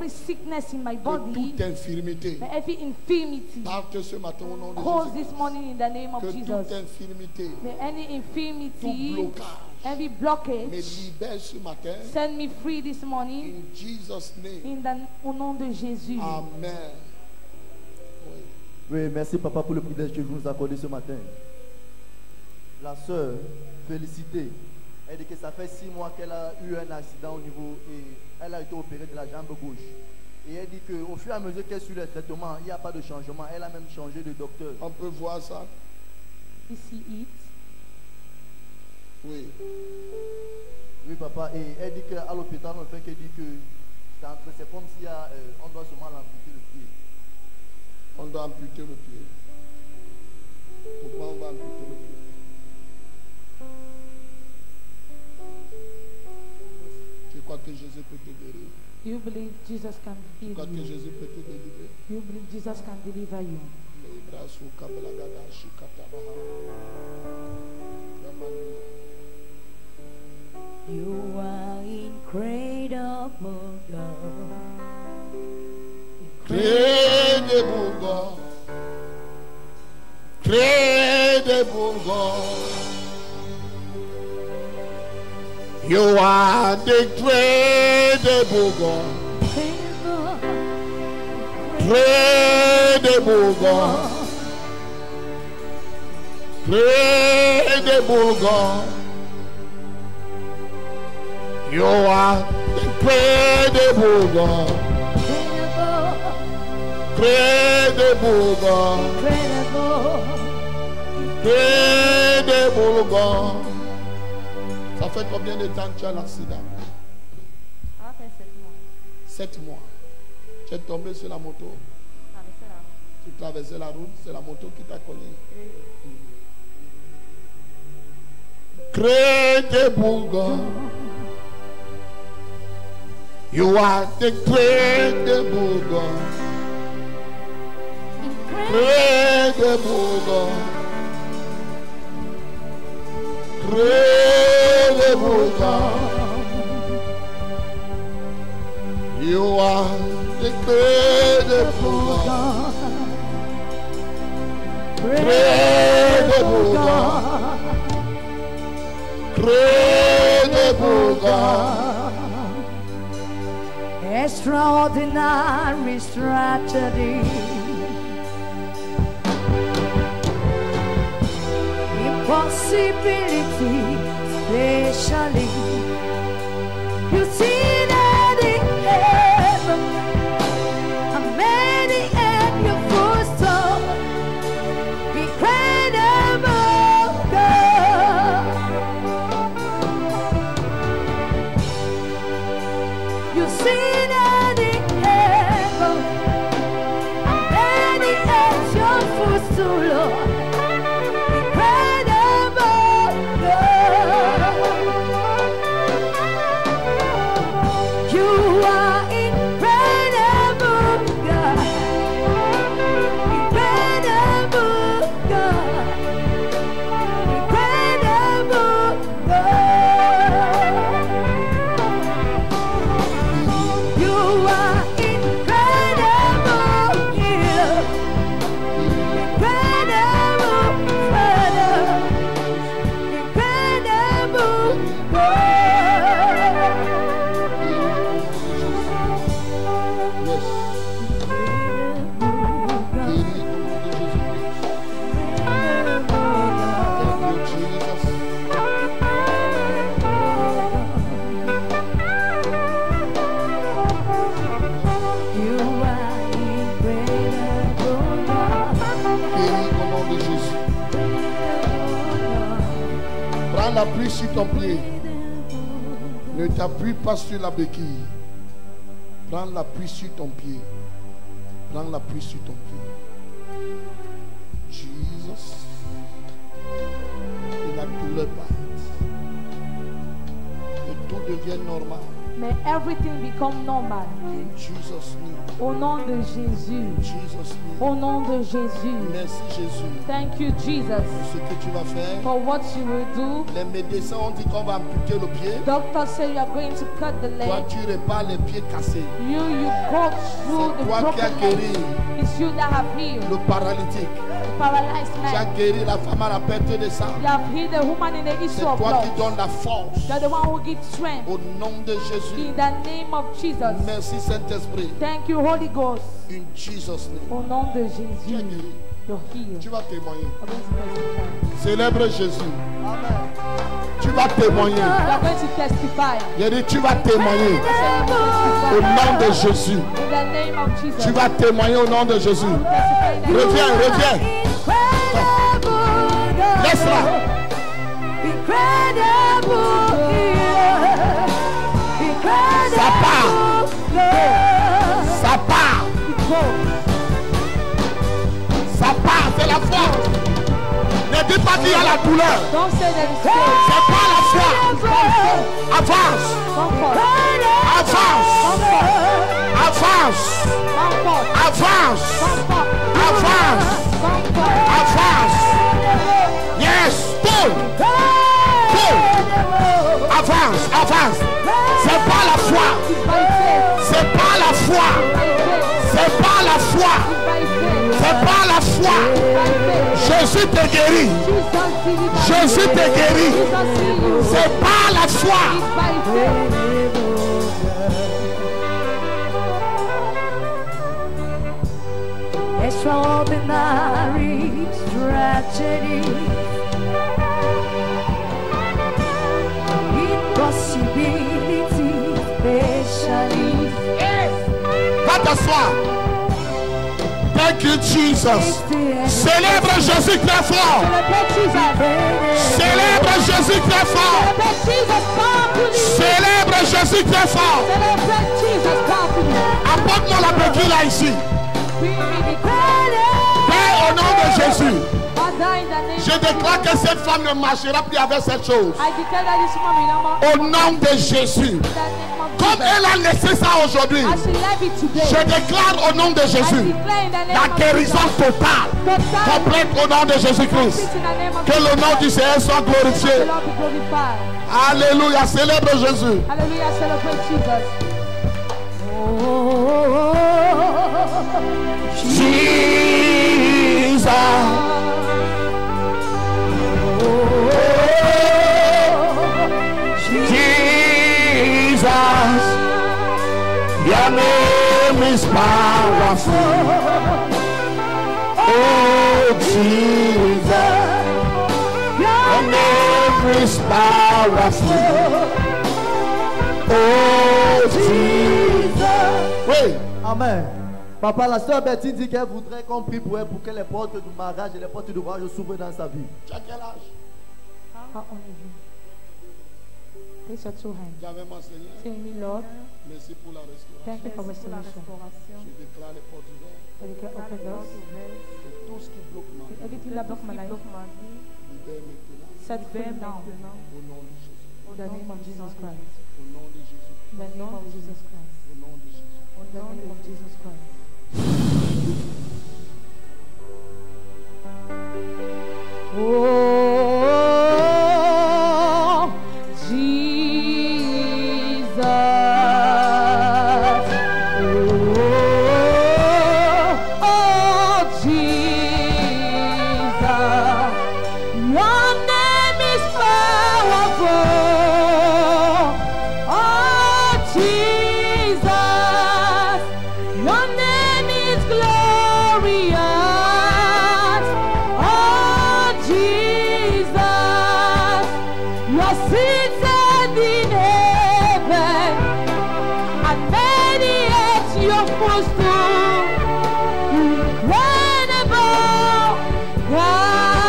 every sickness in my Que body, toute infirmité may every infirmity parte ce matin au nom de cause Jésus. this morning in the name of Que Jesus. toute infirmité, May any tout infirmity, blocage every me blockage, libère ce matin. send me free this morning In Jesus' name. au nom de Jésus. Amen. Oui. Oui, merci papa pour le privilège que vous nous accordez ce matin. La sœur, félicité. Elle dit que ça fait 6 mois qu'elle a eu un accident au niveau et elle a été opérée de la jambe gauche. Et elle dit qu'au fur et à mesure qu'elle suit le traitement, il n'y a pas de changement. Elle a même changé de docteur. On peut voir ça? You see it? Oui. Oui papa, et elle dit qu'à l'hôpital, on fait qu'elle dit que c'est comme si on doit seulement l'amputer le pied. On doit amputer le pied. Pourquoi on va amputer le pied? Tu crois que Jésus peut te guérir? You believe Jesus can Tu heal crois que you? Jésus peut te délivrer? You believe Jesus can deliver you? You are incredible, God. Incredible God. Incredible God. You are the incredible God. Incredible God. Incredible God. You are incredible God. Incredible God. Incredible God. Ça fait combien de temps que tu as l'accident? Ça fait 7 mois. 7 mois. Tu es tombé sur la moto. Tu traversais la route, c'est la moto qui t'a collé. Incredible God. You are the incredible God. Incredible God. Incredible God. You are the incredible God. Incredible God. Incredible God. Extraordinary strategy. Impossibility, especially. You see that in heaven, and many at your footstool. Incredible God. You see that in heaven, and many at your footstool, Lord. Appuie sur ton pied. Ne t'appuie pas sur la béquille. Prends l'appui sur ton pied. Prends l'appui sur ton pied. Jesus. Et la douleur part. Que tout devienne normal. May everything become normal. In Jesus' name. Au nom de Jésus. Jesus' name. Au nom de Jésus. Merci Jésus. Thank you, Jesus, Ce que tu vas faire. for what you will do. Les médecins ont dit qu'on va amputer le pied. Doctor said you are going to cut the Toi, leg. tu répares les pieds cassés. You go through C'est the toi qui as broken guéri leg. It's you that have healed le paralytique. the paralyzed Tu as man. guéri la femme à la perte de sang. You have healed the woman in the C'est issue of toi qui blood. donnes la force. You're the one who gives strength. Au nom de Jésus. In the name of Jesus. Merci Saint-Esprit. Thank you, Holy Ghost. In Jesus' name. Au nom de Tu es Jésus. guéri. You're healed. Tu vas témoigner. You're going to testify. Célèbre Jésus. Amen. Tu vas témoigner. You're going to testify. J'ai dit, tu vas témoigner. Au nom de Jésus. In the name of Jesus. Tu vas témoigner au nom de Jésus. Testify in the name of Reviens, reviens. Laisse-la. Ça part. Ça part. Ça part, c'est la foi. Ne dis pas qu'il y a la douleur. Don't say there is pain. C'est pas la foi. Avance. Comfort. Avance. Avance. Comfort. Avance. Comfort. Avance. Comfort. Avance. Yes. Pull. Pull. Avance. Avance. C'est pas la foi. It's by faith. C'est pas la foi. By faith. C'est pas la foi. By faith. C'est pas la foi. By faith. Jésus te guérit. Jésus te guérit. C'est pas la foi. Extraordinary tragedy, impossibility, especially. Va t'asseoir. Thank you, Jesus. Célèbre Jésus très fort. Célèbre Jésus très fort. Célèbre Jésus très fort. Apporte-moi la béquille là ici. Père, au nom de Jésus, je déclare que cette femme ne marchera plus avec cette chose. Au nom de Jésus. Comme elle a laissé ça aujourd'hui, je déclare au nom de Jésus la guérison totale, complète au nom de Jésus-Christ. Que le nom du Seigneur soit glorifié. Alléluia, célèbre Jésus. Hallelujah, celebrate Jesus. Jesus. Jesus. Your name is powerful. Oh, Jesus. Your name is powerful. Oh, Jesus. Oui. Amen. Papa, la sœur Bertine dit qu'elle voudrait qu'on prie pour elle pour que les portes du mariage et les portes du voyage s'ouvrent dans sa vie. Tu as quel âge? How old are you? Place your two hands. J'avais m'enseigné. Say me, Lord, Merci pour la restauration. thank you for restoration. Je déclare les portes ouvertes. That you can open doors. Et tout ce qui bloque ma vie, Everything that blocked my life, libère maintenant. set free now. Au nom de Jésus. In the name of Jesus Christ. Au nom de Jésus. In the name of Jesus Christ. Au nom de Jésus. In the name of Jesus Christ. Oh, Jesus. Oh, Jesus. Your name is powerful. Oh, Jesus. Your name is glorious. Oh, Jesus. Your seated in heaven and many at your footstool. Incredible God.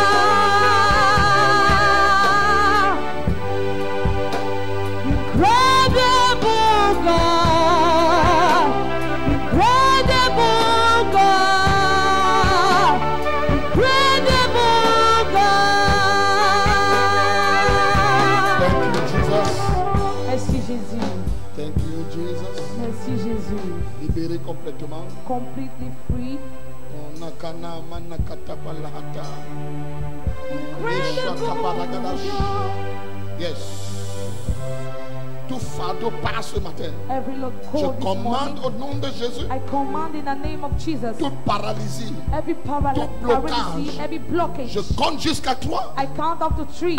Incredible God. Incredible God. Incredible God. Thank you, Jesus. Merci Jésus. Thank you, Libéré complètement. Completely free. Nakana manakata balahata. Yes. Tout fardeau passe ce matin. Every load Je cold this commande morning. au nom de Jésus I command in the name of Jesus. toute paralysie. Every tout blocage. paralysis, every blockage. Je compte jusqu'à 3. I count up to 3. 1,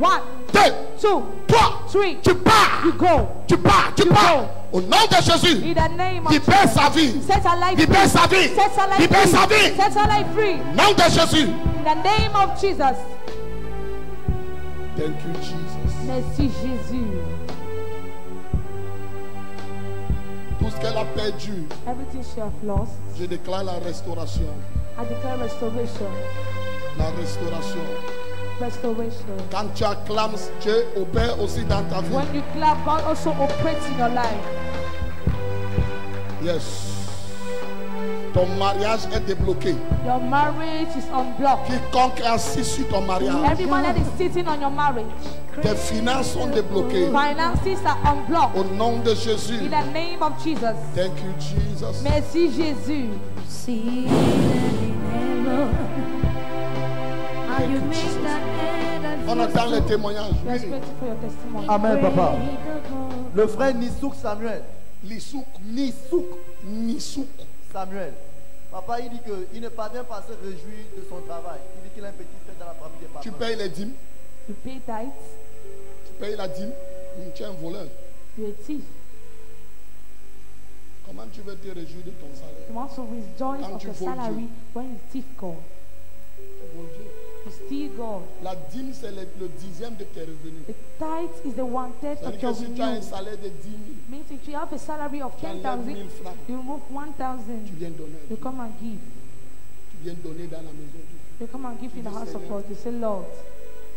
1, 2, 2, 3. 3. Tu pars. You go. Tu pars. Tu You pars. go. Au nom de Jésus. In the name of Libère Jesus. sa vie. Set her life Libère free. sa vie. Set her life Libère free. sa vie. Set her life free. Au nom de Jésus. In the name of Jesus. Thank you, Jesus. Merci Jésus. Tout ce qu'elle a perdu, Everything she has lost, je déclare la restauration. I declare restoration. La restauration. Restoration. Quand tu acclames, Dieu opère aussi dans ta vie. When you clap, God also operates in your life. Yes. Ton mariage est débloqué. Your marriage is unblocked. Quiconque est assis sur ton mariage, Everyone that is sitting on your marriage, tes finances sont débloquées. finances are unblocked. Au nom de Jésus. In the name of Jesus. Thank you, Jesus. Merci Jésus. See in heaven. How you make the head and On attend les témoignages. We are waiting for your testimony. Amen, papa. the God. Le frère Nisouk Samuel. Lisouk, Nisouk Nisouk. Samuel. Papa, il dit qu'il ne parvient pas à se réjouir de son travail. Il dit qu'il a un petit frère dans la famille des Tu papas. payes les dîmes. You pay tithes. Tu payes la dîme. Tu es un voleur. You're a thief. Comment tu veux te réjouir de ton salaire? You want to rejoice Quand of tu your voles salary Dieu. when you thief God. Tu voles Dieu. You steal God. La dîme, c'est le 10e de tes revenus. The tithe is the 1/3 of C'est-à-dire your que si tu as un renewal. salaire de 10 000, Means if you have a salary of tu enlèves 1000 10,000, francs, you remove tu 1,000. viens donner. You come and give. Tu viens donner dans la maison de Dieu. You come and give in the dis, house of Seigneur, God. You say, Lord,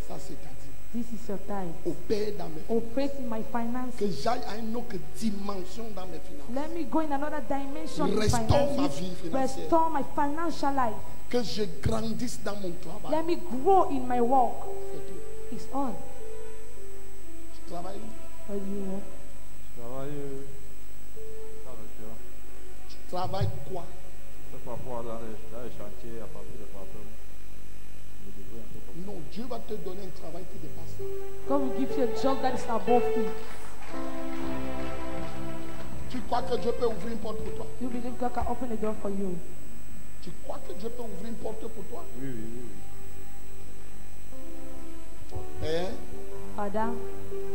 Ça, c'est ta dîme. this is your tithe. Opère dans mes finances. Operate in my Que finances. j'aille à une autre dimension dans mes finances. Let me go in another dimension in Restaure ma finances. vie financière. Restore my financial life. Que je grandisse dans mon travail. Let me grow in my work. C'est tout. It's all. Tu travailles. Where do you work? Je travaille dans le cœur. Tu travailles quoi? C'est parfois dans les chantiers, à partir de partout. Je me débrouille un peu comme Non, Dieu va te donner un travail qui dépasse ça. God will give you a job that is above it. Tu crois que Dieu peut ouvrir une porte pour toi? You believe God can open the door for you. Tu crois que Dieu peut ouvrir une porte pour toi? ça. Oui, oui, oui. Père, Father,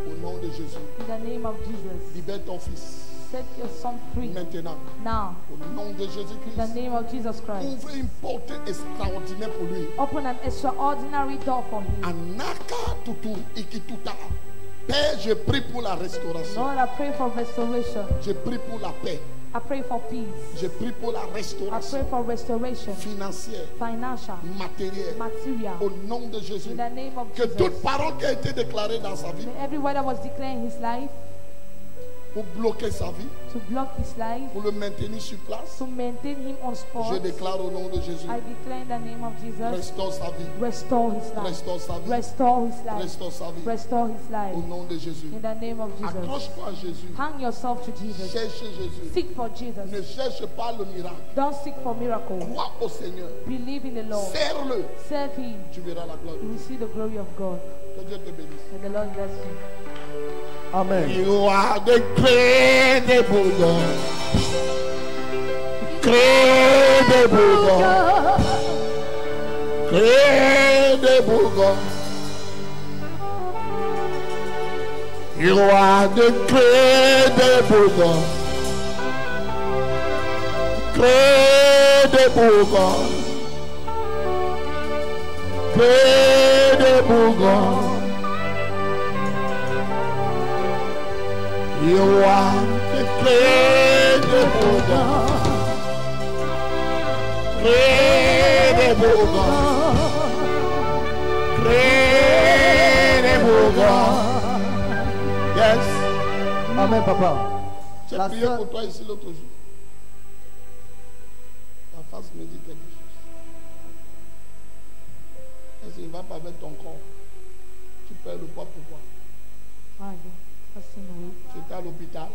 au nom de Jésus, in the name of Jesus, libère ton fils set your son free maintenant. now. Au nom de In the Jésus-Christ, name of Jesus Christ. ouvre une porte extraordinaire pour lui. Open an extraordinary door for him. Anaka tutu ikituta. Père, je prie pour la restauration. Lord, I pray for restoration. Je prie pour la paix. I pray for peace. Je prie pour la I pray restauration for restoration, financière, financial, matérielle. material. Au nom de Jésus. In the name of Que toute Jesus. parole qui a été déclarée dans sa vie Every word that was declared in his life pour bloquer sa vie, to block his life, pour le maintenir sur place, to maintain him on spot, je déclare au nom de Jésus. I declare in the name of Jesus, Restaure sa vie. restore his life. Restaure sa vie. Restore his life. Restaure sa vie. Restore his life. Au nom de Jésus. In the name of Jesus. Accroche-toi à Jésus. Hang yourself to Jesus. Cherche Jésus. Seek for Jesus. Ne cherche pas le miracle. Don't seek for miracle. Crois au Seigneur. Believe in the Lord. Serre-le. Serve him. Tu verras la gloire. You will see the glory of God. Que Dieu te bénisse. And the Lord bless you. Amen. You are the incredible God. Incredible God. Incredible God. You are the incredible God. Incredible God. Incredible God. You are the incredible God. Incredible God. Incredible God. Yes. Amen, papa. J'ai La prié sœur- pour toi ici l'autre jour. Ta face me dit quelque chose. Est-ce qu'il ne va pas avec ton corps? Tu perds le poids pourquoi? Why are you passing away? Tu étais à l'hôpital.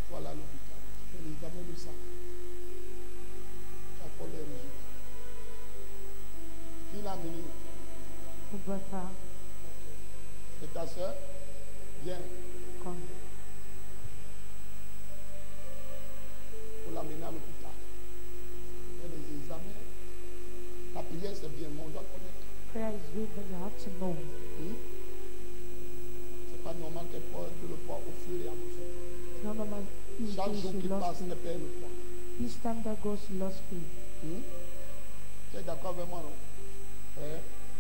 Tu Vous brought her. C'est ta soeur? Viens. Come. Pour l'amener à l'hôpital. Il y a des examens. La prière, c'est bien, mais on doit connaître. Prayer is good, but you have to know. C'est pas normal qu'elle perde le poids au fur et à mesure. It's not normal. Each Chaque day jour she qui lost passe, elle weight. perd le poids. Each time that goes, she lost weight. Tu es d'accord avec moi, non?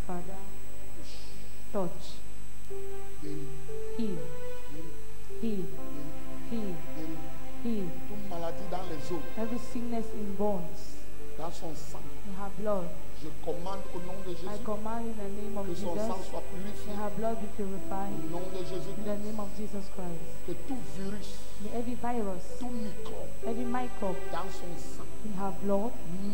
Father, touch, Guéris, heal, guéris, heal, guéris, heal, guéris. heal. Toute maladie dans les os, Every sickness in bones, dans son sang. in her blood. Je commande au nom de I Jésus command in the name of que son Jesus, sang soit purifié. may her blood be purified. Au nom de In the Jésus-Christ, name of Jesus Christ. que tout virus, May every virus, tout microbe every microbe dans son sang in her blood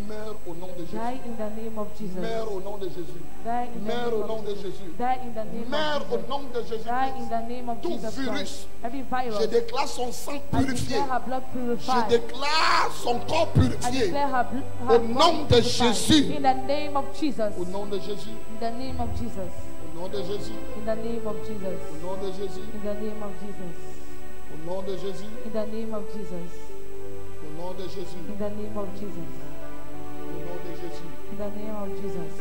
meurt au nom de die Jésus. in the name of Jesus. Meurt au nom de Jésus. Die in the Meurt au name nom of de Jesus. Jésus. Die in the name Meurt of au Jesus. nom de Die in Jésus-Christ. the name of Tout Jesus virus, Christ. Every je virus, déclare son sang I purifié. declare her blood Je purified. déclare son corps I purifié. declare her Au body nom de purified. Jésus. In the name of Jesus. Au nom de Jésus. In the name of Jesus. Au nom de Jésus. In the name of Jesus. Au nom de Jésus. In the name of Jesus. Au nom de Jésus. In the name of Jesus. Au nom de Jésus. In the name of Jesus. Au nom de Jésus. In the name of Jesus.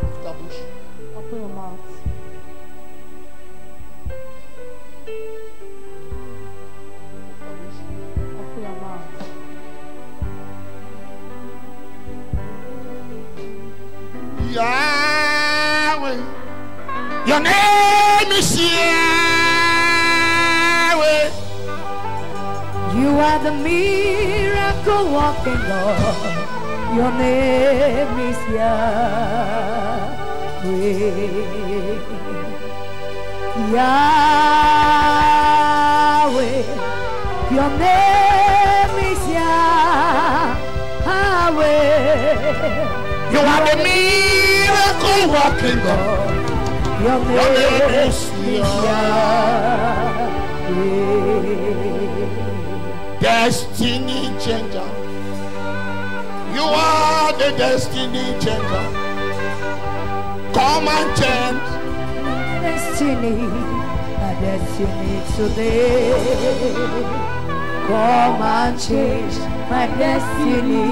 Ouvre ta bouche. Open your mouth. Ta bouche. Open your mouth. Yahweh. Your name is Yahweh. You are the miracle walking God. Your name is Yahweh. Yahweh. Your name is Yahweh. You are the miracle working God. Your name name is is Yahweh. Destiny changer. You are the destiny changer. Come and change. Destiny, my destiny today. Come and change my destiny,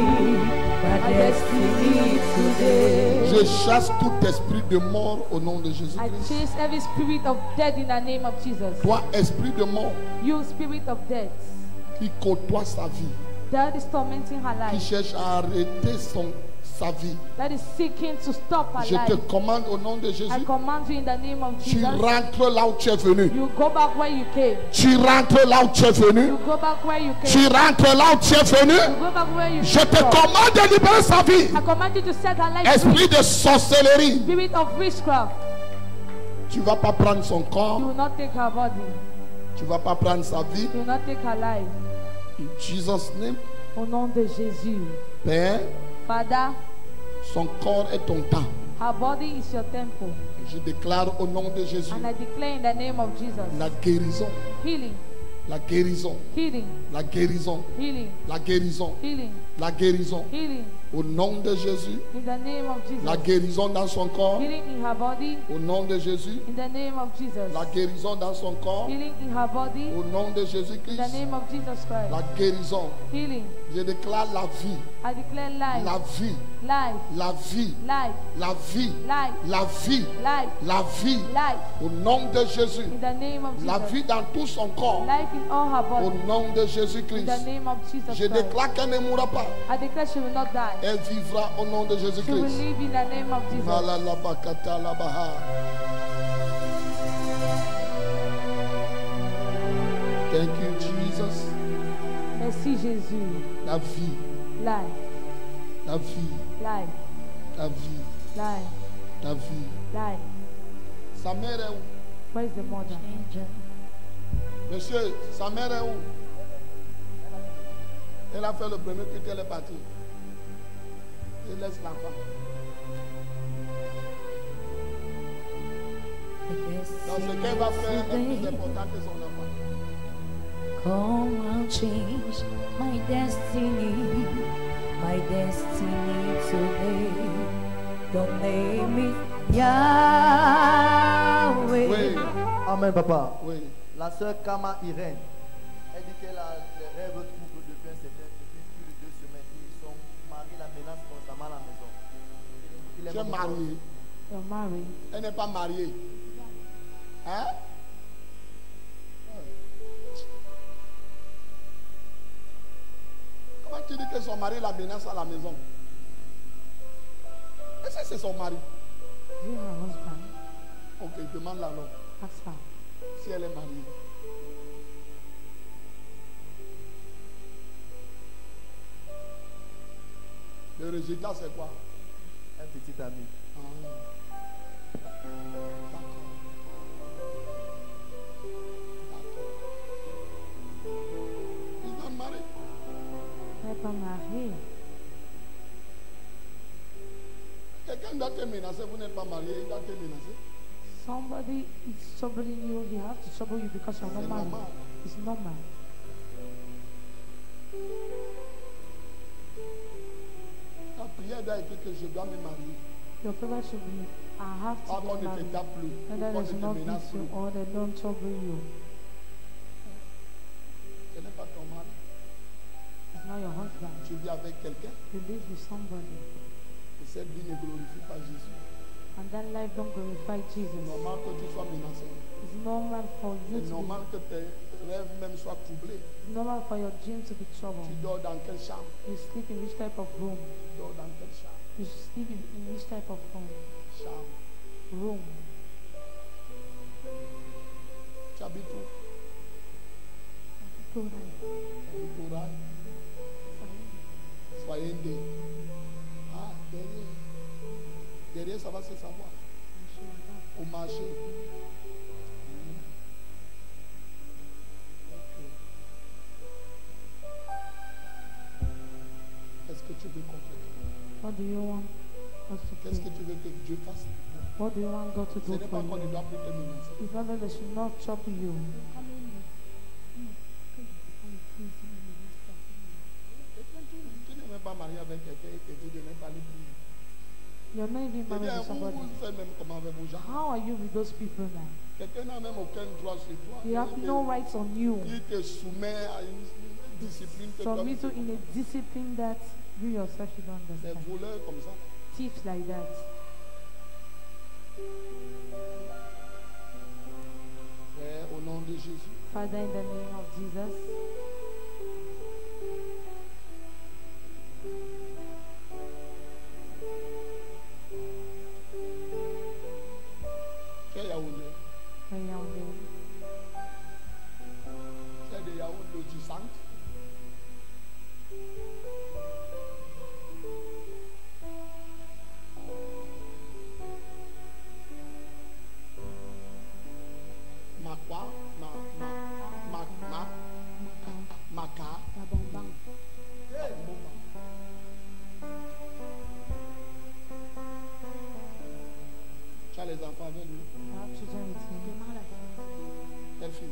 my destiny today. Je chasse tout esprit de mort au nom de I Jésus-Christ. chase every spirit of death in the name of Jesus. Toi, esprit de mort You spirit of death qui côtoie sa vie, that is tormenting her qui life, cherche à arrêter sa vie. that is seeking to stop her Je te life. commande au nom de Jésus. I command you in the name of Tu Jesus. rentres là où tu es venu. You go back where you came. Tu rentres là où tu es venu. You go back where you Tu came. rentres là où tu es venu. You go back where you Je came te from. commande de libérer sa vie. I command you to set her life Esprit free. de sorcellerie. Spirit of witchcraft. Tu ne vas pas prendre son You corps. will not take her body. Tu ne vas pas prendre sa vie. You will not take her life. In Jesus' name. Au nom de Jésus. Père, Father, son corps est ton temps. her body is your temple. Je déclare au nom de Jésus And I declare in the name of Jesus, la guérison, healing, la guérison, healing, la guérison, healing, la guérison, healing, la guérison. healing. Au nom de Jésus, In the name of Jesus. la guérison dans son corps. Healing in her body. Au nom de Jésus, In the name of Jesus. la guérison dans son corps. Healing in her body. Au nom de In Jésus-Christ, the name of Jesus Christ. la guérison. Healing. Je déclare la vie, I declare life, la vie, life, la vie, life, la vie, life, la vie, life, la vie. life. Au nom de Jésus, In the name of la Jesus. vie dans tout son corps. Life in all her Au body. nom de In Jésus-Christ, the name of Jesus je Christ. déclare qu'elle ne mourra pas. I declare she will not die. Elle vivra au nom de She will Jésus-Christ. live in the name of Jesus. Malalabakata labaha. Thank you, Jesus. Merci Jésus. La vie, Life, la vie, life, la vie, life, la vie. life. Sa mère est où? Where is the mother? Monsieur, sa mère est où? Elle a fait le premier culte, elle est partie. Elle laisse l'enfant. Donc ce qu'elle va faire est plus important que son enfant. Come and change my destiny, my destiny today. Your name is Yahweh. Oui. Amen, papa. Oui. La sœur Kama Irène, elle dit qu'elle a les rêves troubles depuis un certain depuis plus de 2 semaines. Ils sont mariés, la menace constamment à la maison. Il Tu es marié. You're married. Elle n'est pas mariée. Hein? Comment tu dis que son mari la menace à la maison? Est-ce que c'est son mari? Is it her husband? Ok, demande-la alors. Ask her. Si elle est mariée. Le résultat, c'est quoi? Un petit ami. He's not married. Elle n'est pas mariée. Quelqu'un doit te menacer, vous n'êtes pas marié, il doit te menacer. Somebody is troubling you. They have to trouble you because you're not C'est married. normal. It's normal. Ta prière doit être que je dois me marier. Your prayer should be, I have Pas to qu'on get ne te married. tape plus, And that qu'on ne is te not menace beat you plus. or they don't trouble you. Ce n'est pas ton mari. It's not your husband. Tu vis avec quelqu'un You live with somebody. et cette vie ne glorifie pas Jésus. And that life don't glorify C'est Jesus. normal que tu sois menacé. It's normal for you C'est to normal be, que tes rêves même soient troublés. it's normal for your dream to be troubled. Tu dors dans quelle chambre? You sleep in which type of room? Tu dors dans quelle chambre? You sleep in which type of home? Chambre. Room. Tu habites où? Tu habites au Rail. Soyez-en. Ah, derrière. Derrière, ça va se savoir. Au marché. Qu'est-ce que tu veux qu'on fasse? What do you want us to Qu'est-ce que do? tu veux que Dieu fasse? What do you want God to Ce do n'est for pas qu'on ne you? doit plus te menacer. It's not that they should not trouble you. Tu n'es même pas marié avec quelqu'un et te dit de ne pas lui prier. You're not even C'est married bien, to somebody. vous faites même comment avec vos gens. How are you with those people now? Quelqu'un n'a même aucun droit sur toi. You have no rights on you. Il te soumet à une discipline que toi Submit to in a discipline that you yourself should des understand. voleurs comme ça. Thieves like that. Père, au nom de Jésus, Father, in the name of Jesus, tu es Yaoundé. I am Tu es de Yaoundé du centre. Ma quoi? Maca. Tu as les enfants avec lui. I have children with him. Quelle fille?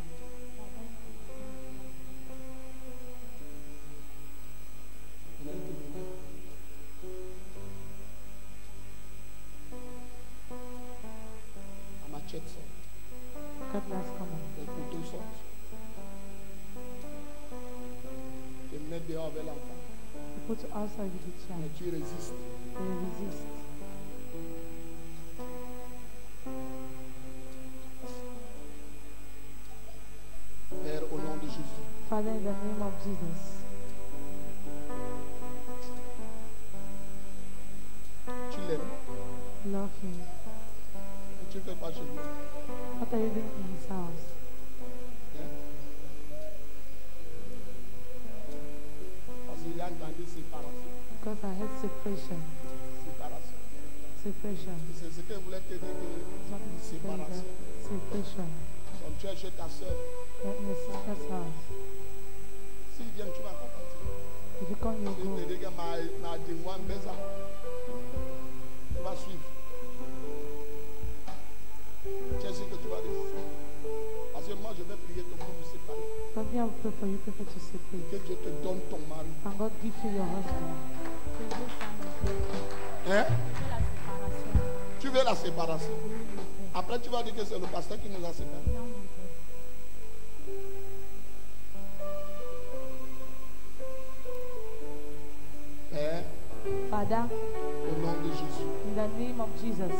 Il a été venu. La machette sort. Cutlass coming. Les couteaux sortent. Tu me mets dehors avec l'enfant. You put outside with the Mais child. tu résistes. They resist. Père, au nom de Jésus. Father, in the name of Jesus, Tu l'aimes. love him. Et tu fais quoi chez lui? What are you doing in his house? Hein? Parce qu'il a entendu séparation. Because I had separation. Séparation. Separation. C'est ce que voulait te dire It's not que in séparation. separation. Donc tu es chez ta soeur. You're in your sister's house. S'il vient, tu vas pas partir. If you come, you Il go. te dit que ma dis-moi, mais ça. Tu vas suivre. Tu sais ce que tu vas dire. Parce que moi, je vais prier pour vous séparer. But me, I will pray for you. Pray for to separate. Que Dieu te donne ton mari. And God give you your husband. Hein? Tu veux la séparation. Après, tu vas dire que c'est le pasteur qui nous a séparés. Père, Father, au nom de Jésus, in the name of Jesus,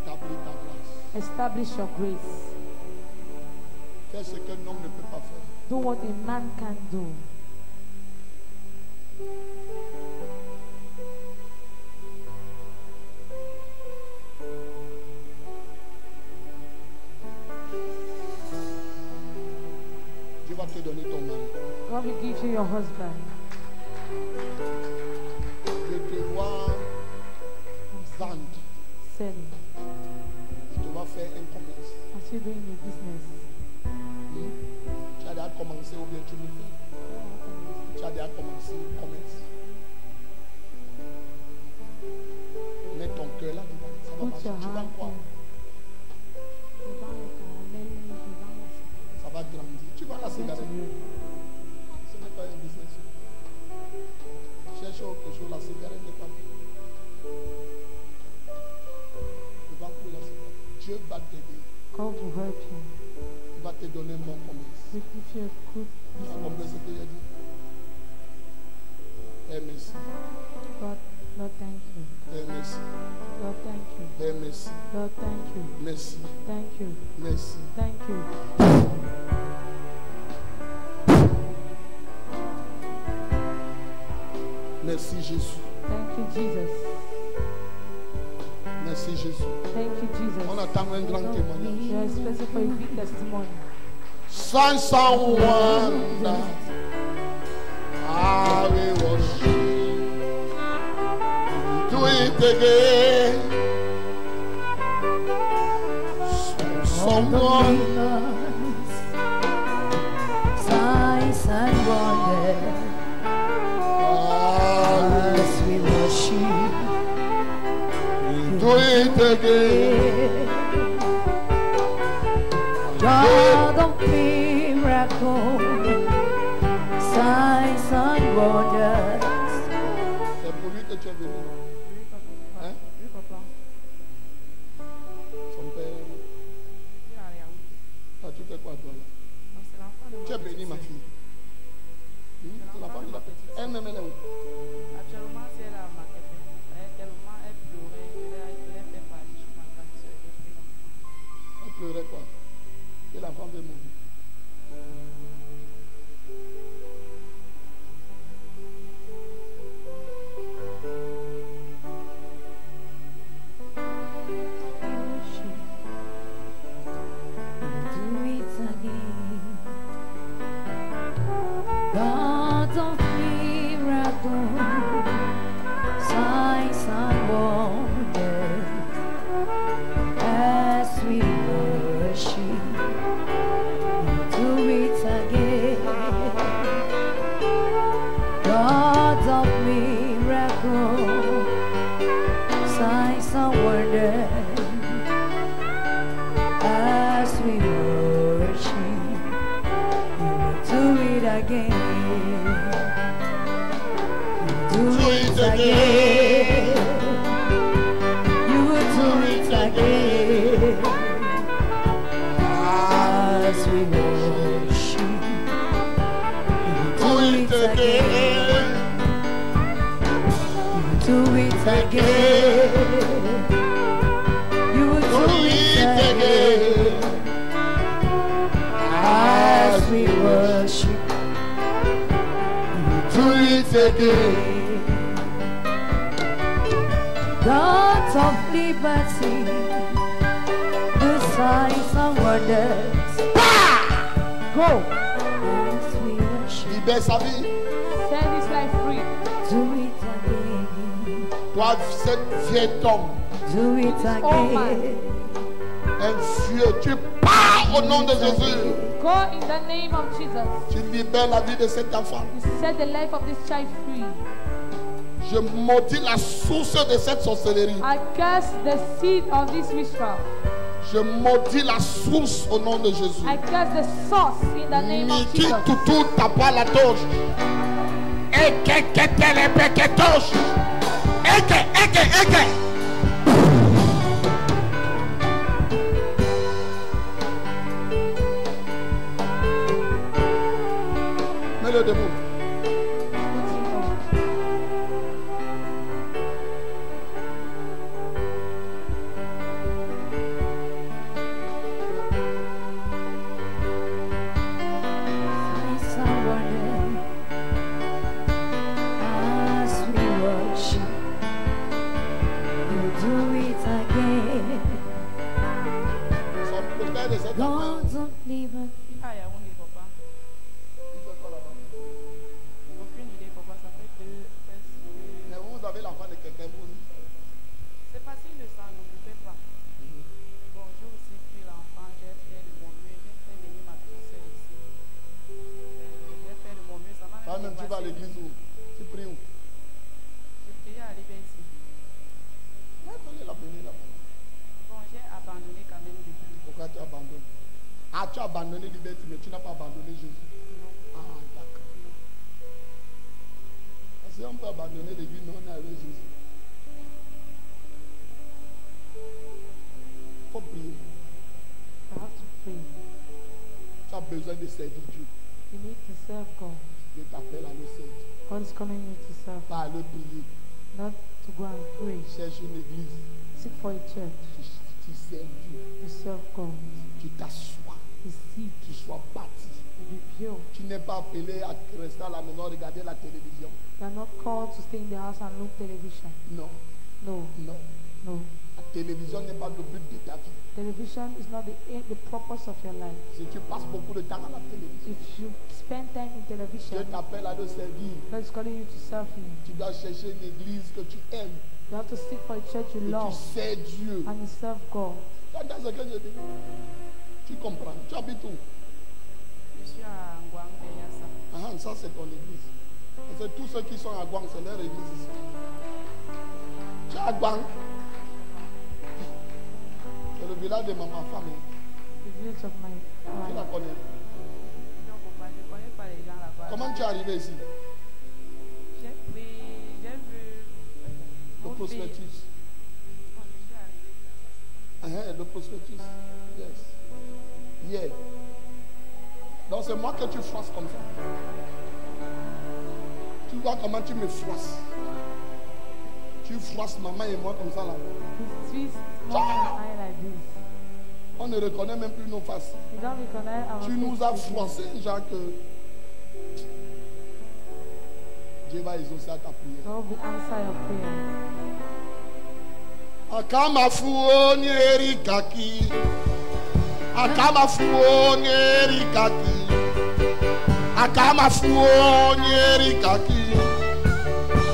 établis ta grâce. establish your grace. Fais ce qu'un homme ne peut pas faire. Do what a man can do. Dieu va te donner ton mari. God will give you your husband. Je te vois vendre. Selling. Je te vois faire un commerce. As you're doing your business. Tu as déjà commencé ou bien tu le fais? Tu as déjà commencé le commerce. Mets ton cœur là-dedans. Ça va Put marcher. your Tu vas hand quoi? Ça va grandir. Tu vas la cigarette. Ce n'est pas un business. Cherche autre chose. La cigarette n'est pas. Ne vends plus la cigarette. Dieu va t'aider. God will help you. Il va te donner un bon commerce. Will give you a good Tu as compris business. ce que j'ai dit? Père, merci. God, Lord, thank you. Père, merci. Lord, thank you. Père, merci. Lord, thank you. Merci. Thank you. Merci. Thank you. Merci Jésus. Thank you, Jesus. Merci Jésus. Thank you, Jesus. On attend un grand témoignage. You are expecting for a big testimony. Signs and wonders, I will worship. Do it again. Someone, Signs and wonders as we worship. do it again. God of miracles, signs and wonders. C'est pour lui que tu es venu. Hein? Son père. Ah, tu fais quoi toi là? Tu es béni ma fille. C'est la femme de la petite. Elle-même elle est où? Actuellement, si elle a marqué, tellement elle pleurait, elle fait partie de ma grande soeur depuis longtemps. Elle pleurait quoi? Et la femme veut mourir. Do it again. God of miracles, signs and wonders as we worship. Do it again. God of miracles, signs and wonders as we worship. You will do it again. You will do it again. You will do it again as we worship. You will do it again. You will do it again. You will do it again as we worship. Do it again. God of liberty, the signs and wonders. Go. As we worship, Libère sa vie. Set his life free. do it again. Toi, cet vieil homme, Do it Oh my. again. un vieux, tu pars au nom de Jésus. Go in the name of Jesus. Tu libères la vie de cet enfant. You set the life of this child free. Je maudis la source de cette sorcellerie. I curse the seed of this witchcraft. Je maudis la source au nom de Jésus. I curse the source in the name of Miki Jesus. tutu tapa la toche. Mets-le debout. Tu vas à l'église où? Tu pries où? Je priais à l'Ibensi. Il fallait l'amener là-bas. Bon, j'ai abandonné quand même depuis. Pourquoi tu as abandonné? Ah, tu as abandonné l'Ibensi, mais tu n'as pas abandonné Jésus. Non. Ah, d'accord. Parce qu'on peut abandonner l'église, mais on est avec Jésus. Il faut prier. You have to pray. Tu as besoin de servir Dieu. You need to serve God. Dieu t'appelle à le servir. God is calling you to serve, Pas à le prier. not to go and pray. Cherche une église. Seek for a church Tu sers Dieu. to serve God. Tu t'assois. To seek, Tu sois bâti. to be pure. Tu n'es pas appelé à rester à la maison, regarder la télévision. You are not called to stay in the house and look television. Non, No, non. no. La télévision n'est pas le but de ta vie. Television is not the purpose of your life. Si tu passes beaucoup de temps à la télévision, If you spend time in Dieu television, t'appelle à le servir. God is calling you to serve Him. Tu dois chercher une église que tu aimes. You have to seek for a church you Et tu love sers Dieu. and you serve God. Tu entends ce que je dis? Tu comprends. Tu habites où? Je suis à Ngwang, Yassa. Ah, ça c'est ton église. Parce que tous ceux qui sont à Guang, c'est leur église ici. Tu es à Guang. C'est le village de ma femme. The village of my Tu la wife. connais. Non, papa, je ne connais pas les gens là-bas. Comment tu es arrivé ici? J'ai pris, j'ai vu. Le mon fils. prospectus. Bon, je suis arrivé là. Le prospectus. Yes. Yeah. Donc c'est moi que tu froisses comme ça. Tu vois comment tu me froisses. Tu froisses maman et moi comme ça là. His twist mom and I like this. On ne reconnaît même plus nos faces. You don't recognize our Tu nous as faces. froissés, genre que Dieu va exaucer à ta prière. God will answer your prayer. Akama fuoni erikaki. Akama fuoni erikaki. Akama fuoni erikaki.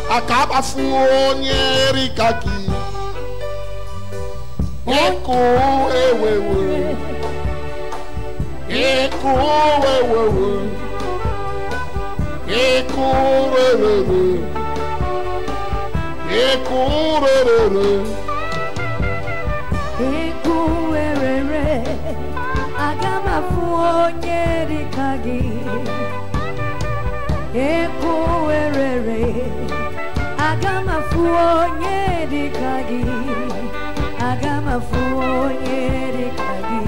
Akama fuoni erikaki. Eko ewewe. Eko ewewe. Eko ewewe. Eko ewewe. Ekuwerere agamafuonyeri kagi. Ekuwerere agamafuonyeri kagi. Agamafuonyeri kagi.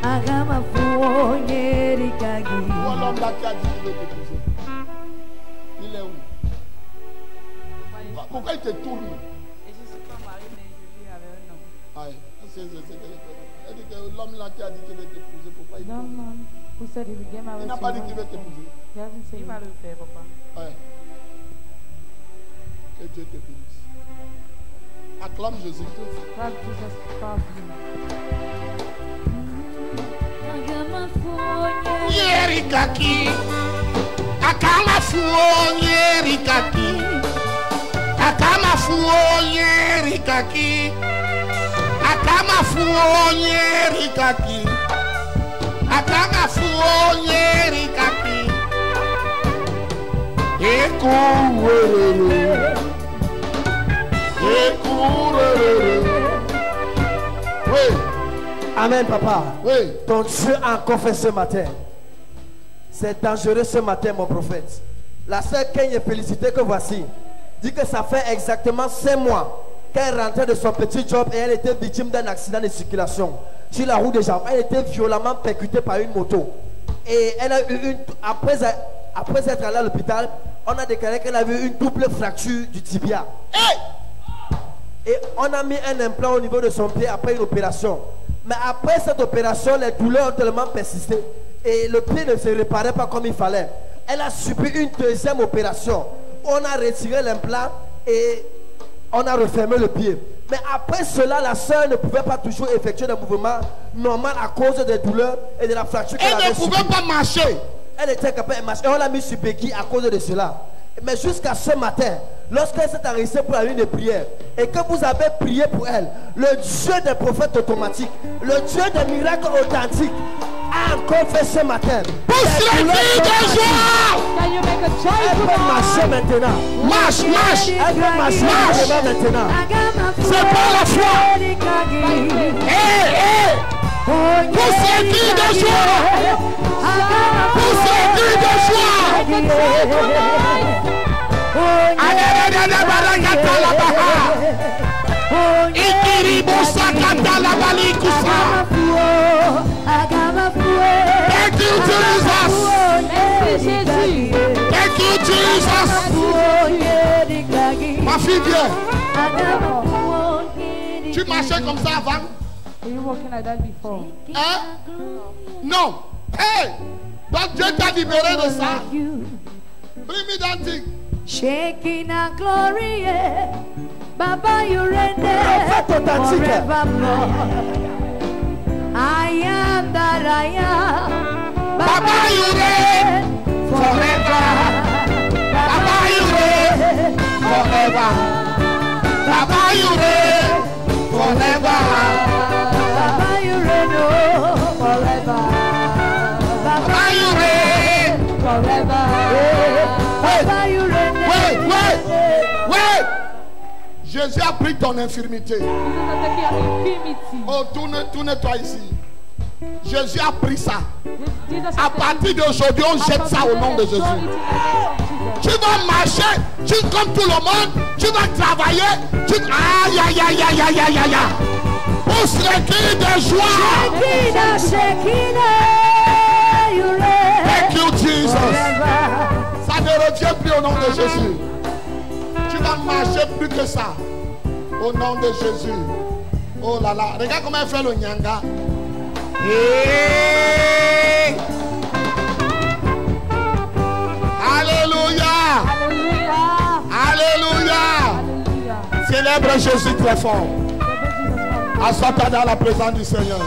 Agamafuonyeri kagi. Où l'homme là qui a dit qu'il veut t'épouser? Il est où? Pourquoi il te tourne? Et je ne suis pas mariée, mais je vis avec un homme. Aïe, elle dit que l'homme là qui a dit qu'il veut t'épouser, pourquoi il The tourne? man who said he will get Il married n'a to pas you dit qu'il veut wants to- t'épouser. He hasn't said Il va it. le faire, papa. Ouais. Que Dieu te bénisse. Acclame Jésus-Christ. God Jesus powerfully. Agamafuonyeri Yerikaki. Akama fuoni yerikaki. Akama fuoni yerikaki. Akama fuoni yerikaki. Akama fuoni yerikaki. Ekurere. Ekurere. Oui, Amen, papa. oui. Ton Dieu a encore fait ce matin. C'est dangereux ce matin, mon prophète. La sœur Kenya Félicité que voici dit que ça fait exactement 5 mois qu'elle rentrait de son petit job et elle était victime d'un accident de circulation sur la route des jambes. Elle était violemment percutée par une moto. Et elle a eu après être allée à l'hôpital, on a déclaré qu'elle avait eu une double fracture du tibia. Et on a mis un implant au niveau de son pied après une opération. Mais après cette opération, les douleurs ont tellement persisté et le pied ne se réparait pas comme il fallait. Elle a subi une deuxième opération. On a retiré l'implant et on a refermé le pied. Mais après cela, la sœur ne pouvait pas toujours effectuer des mouvements normaux à cause des douleurs et de la fracture qu'elle avait subie. Elle ne pouvait pas marcher. Elle était capable de marcher. Et on l'a mis sur béquille à cause de cela. Mais jusqu'à ce matin, lorsqu'elle s'est arrêtée pour la nuit de prière et que vous avez prié pour elle, le Dieu des prophètes automatiques, le Dieu des miracles authentiques a encore fait ce matin. Pousse les cris de joie. Elle peut marcher maintenant. Marche, marche. Elle peut marcher maintenant. C'est pas la foi. Pousse les cris de joie. Pousse les cris de joie. Thank you, Jesus. Thank you, Jesus. Ma fille, viens. Tu marchais comme ça avant? Were you walking like that before? Hein? Non. Hey! Donc Dieu t'a libéré de ça. Bring me that thing. Shaking and glory, yeah. Baba, you reign authentique. forevermore. I am that I am. Baba, you reign forever. Baba, you reign forever. Baba, you reign forever. Baba, you reign oh, forever. Baba, you reign forever. Baba, you reign. Wait. Jésus a pris ton infirmité. Oh, tourne-toi ici. Jésus a pris ça. À partir d'aujourd'hui, on jette ça au nom de Jésus. Tu vas marcher, comme tout le monde, tu vas travailler. Aïe, aïe, aïe, aïe, aïe, aïe, aïe. Pousse les cris de joie. Thank you, Jesus. Ça ne revient plus au nom de Jésus. Tu vas marcher plus que ça. Au nom de Jésus. Oh là là. Regarde comment elle fait le nyanga. Hey. Alléluia. Alléluia. Célèbre Jésus très fort. Assois-toi dans la présence du Seigneur.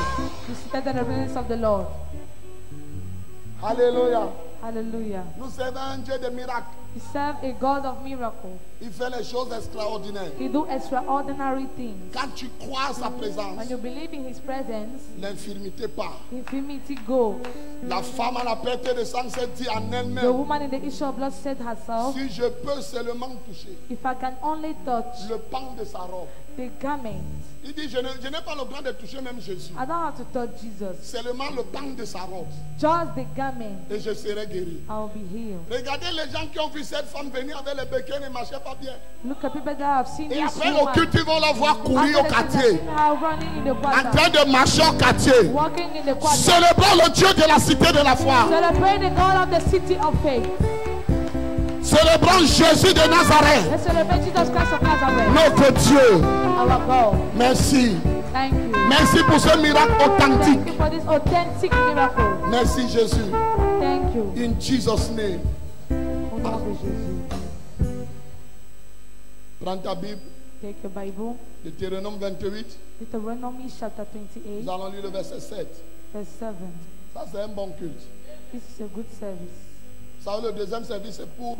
Alléluia. Hallelujah. Nous servons un Dieu de miracles. We serve a God of miracles. Il fait les choses extraordinaires. He do extraordinary things. Quand tu crois à sa présence, When you believe in His presence, l'infirmité part. infirmity go. La femme à la perte de sang s'est dit en The elle-même, woman in the issue of blood said herself, si je peux seulement toucher if I can only touch le pan de sa robe. the garment, Il dit, je n'ai pas le droit de toucher même Jésus. I don't have to touch Jesus. Seulement le pan de sa robe. Just the garment, Et je serai guéri. I'll be healed. Regardez les gens qui ont vu cette femme venir avec les béquilles et ne marchait pas bien. Look at people that have seen Et this après au woman. culte, ils vont la voir courir au After the quartier. seen her running in the En quarter, train de marcher au quartier. walking in the quarter, Célébrons le Dieu de la cité de la foi. celebrate the God of the city of faith. Célébrons Jésus de Nazareth. Let's celebrate Jesus Christ of Nazareth, Notre Dieu. our God. Merci. Thank you. Merci pour ce miracle Thank authentique. you for this authentic miracle. Merci Jésus. Thank you. In Jesus' name. Au nom de Jésus. Prends ta Bible. Take your Bible. Deutéronome 28. Deuteronomy chapter 28, Nous allons lire le verset 7. verse 7. Ça, c'est un bon culte. This is a good service. Ça, le deuxième service, c'est pour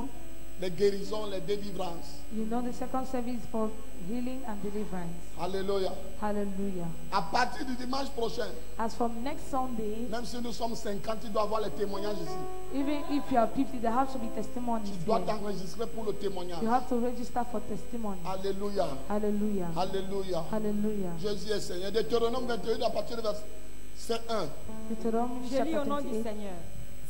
les guérisons, les délivrances. You know, the second service is for healing and deliverance. Alléluia. Hallelujah. À partir du dimanche prochain, As from next Sunday, même si nous sommes 50, tu dois avoir les témoignages ici. even if you are 50, there have to be testimonies Tu dois here. t'enregistrer pour le témoignage. You have to register for testimony. Alléluia. Hallelujah. Alléluia. Hallelujah. Jésus est Seigneur. Deutéronome 28 à partir du verset 1. Deuteronomy Je lis chapter au nom du 28. Seigneur.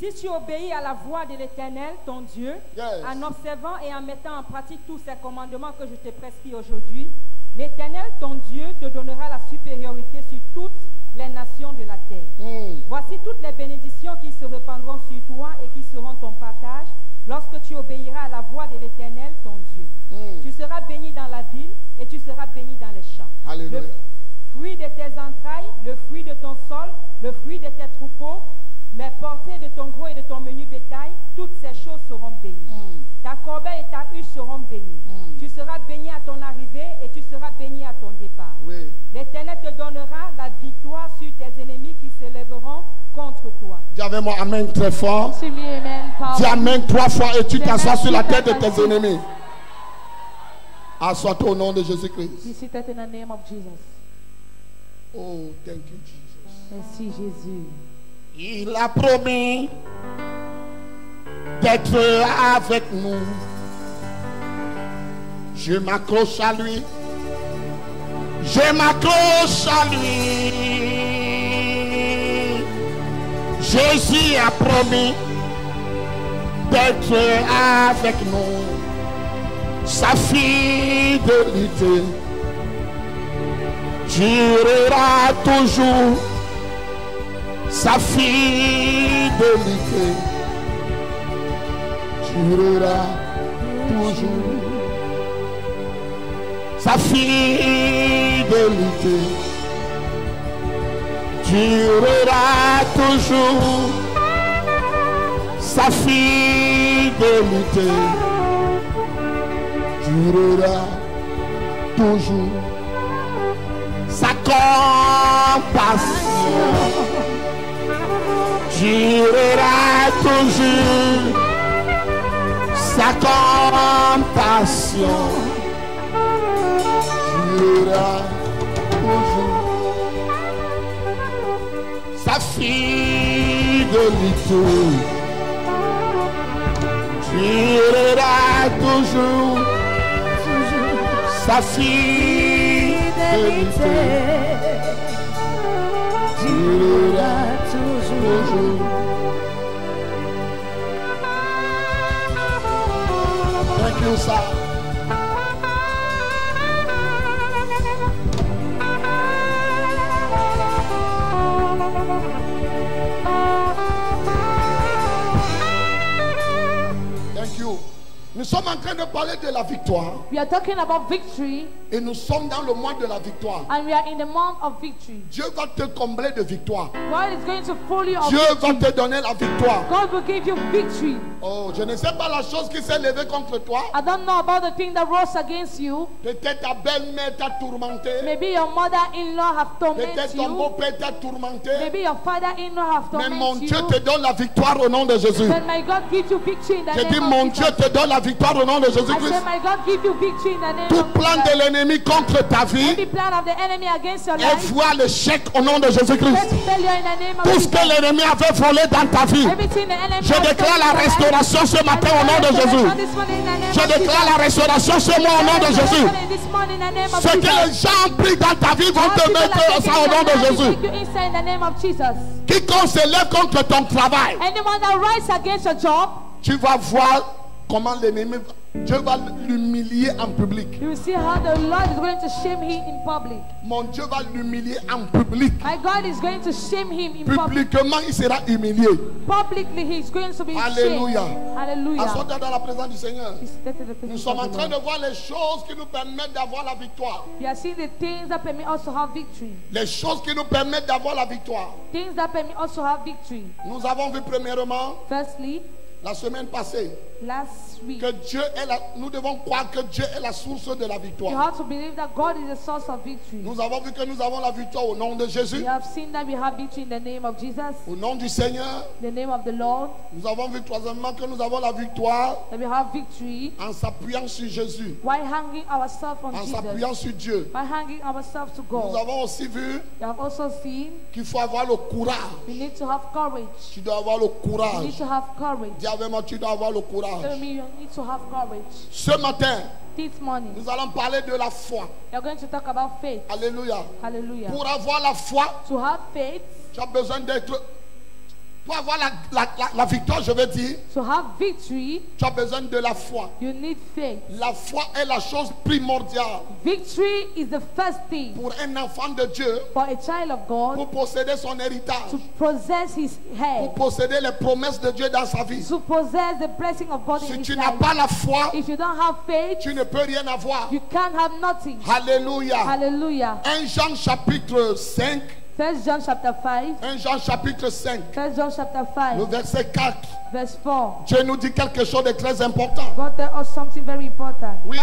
Si tu obéis à la voix de l'Éternel, ton Dieu, Yes. en observant et en mettant en pratique tous ces commandements que je te prescris aujourd'hui, l'Éternel, ton Dieu, te donnera la supériorité sur toutes les nations de la terre. Voici toutes les bénédictions qui se répandront sur toi et qui seront ton partage lorsque tu obéiras à la voix de l'Éternel, ton Dieu. Tu seras béni dans la ville et tu seras béni dans les champs. Alléluia. Le fruit de tes entrailles, le fruit de ton sol, le fruit de tes troupeaux, les portées de ton gros et de ton menu bétail, toutes ces choses seront bénies. Ta corbeille et ta huche seront bénies. Tu seras béni à ton arrivée et tu seras béni à ton départ. Oui. L'Éternel te donnera la victoire sur tes ennemis qui s'élèveront contre toi. Dis avec moi amen très fort. See me, amen. Power. Dis amen 3 fois et tu Amen. t'assois sur la tête de tes ennemis. Assois-toi au nom de Jésus-Christ. Be seated in the name of Jesus. Oh, thank you, Jesus. Merci Jésus. Il a promis d'être avec nous. Je m'accroche à lui. Je m'accroche à lui. Jésus a promis d'être avec nous. Sa fidélité durera toujours. Sa fidélité durera toujours. Sa fidélité durera toujours. Sa fidélité durera toujours. Sa compassion durera toujours. Sa compassion durera toujours. Sa fidélité durera toujours. Sa fidélité durera toujours. Thank you, sir. Thank you. Nous sommes en train de parler de la victoire We are talking about victory, et nous sommes dans le mois de la victoire. and we are in the month of victory. Dieu va te combler de victoire. God is going to fill you of Dieu va victory. te donner la victoire. God will give you victory. Oh, je ne sais pas la chose qui s'est levée contre toi. I don't know about the thing that rose against you. Peut-être ta belle-mère t'a tourmenté. Maybe your mother-in-law have tormented Peut-être ton you. beau-père t'a tourmenté. Maybe your father-in-law have Mais mon tormented Dieu you. te donne la victoire au nom de Jésus. Then may God give you victory in the J'ai dit, name mon of Dieu Jesus. te donne la victoire au nom de I Jésus-Christ. said, may God give you victory in the name Tout of plan Jesus. de l'ennemi contre ta vie Every plan of the enemy against your et life, vois l'échec au nom de let Jésus-Christ. failure in the name of Tout ce Jesus. que l'ennemi avait volé dans ta vie, Everything the enemy je has déclare done la in your life, restauration ce matin au nom de Jésus. Je déclare la restauration ce mois au nom de Jésus. Ce que les gens ont pris dans ta vie vont te mettre ça au nom de Jésus. Quiconque se lève contre ton travail, Anyone that rise against your job, tu vas voir comment l'ennemi, Dieu va l'humilier en public. you will see how the Lord is going to shame him in public. Mon Dieu va l'humilier en public. My God is going to shame him in public. Publiquement, il sera humilié. Publicly, he is going to be Alléluia. shamed. Hallelujah. Assois-toi dans la présence du Seigneur. Be seated in the presence Nous sommes of en the train de Lord. voir les choses qui nous permettent d'avoir la victoire. We are seeing the things that permit us to have victory. Les choses qui nous permettent d'avoir la victoire. Things that permit us to have victory. Nous avons vu premièrement, Firstly, la semaine passée, last week, que Dieu est nous devons croire que Dieu est la source de la you victoire. have to believe that God is the source of victory. Nous avons vu que nous avons la victoire au nom de Jésus, We have seen that we have victory in the name of Jesus, au nom du Seigneur. the name of the Lord, Nous avons vu troisièmement que nous avons la victoire that we have victory en s'appuyant sur Jésus, while hanging ourselves on en Jesus, s'appuyant sur Dieu. by hanging ourselves to Nous God. avons aussi vu We have also seen qu'il faut avoir le courage. we need to have courage. Tu dois avoir le We need courage. to have courage. Dis avec moi, tu dois avoir le Tell courage. me you need to have courage. Ce matin, This morning, nous allons parler de la foi. we are going to talk about faith. Alléluia. Hallelujah. Pour avoir la foi, To have faith, tu as besoin d'être Pour avoir la victoire, je veux dire, To have victory, tu as besoin de la foi. you need faith. La foi est la chose primordiale Victory is the first thing pour un enfant de Dieu, for a child of God pour posséder son héritage, to possess his head, pour posséder les promesses de Dieu dans sa vie. to possess the blessing of God in Si his tu n'as life. pas la foi, If you don't have faith, tu ne peux rien avoir. you can't have nothing. Alléluia. Hallelujah. 1 Jean chapitre 5. 1 John chapter 5. 1 Jean chapitre 5. 1 John chapter Le 5. verset 4. Verse 4. Dieu nous dit quelque chose de très important. God tell us something very important. Oui.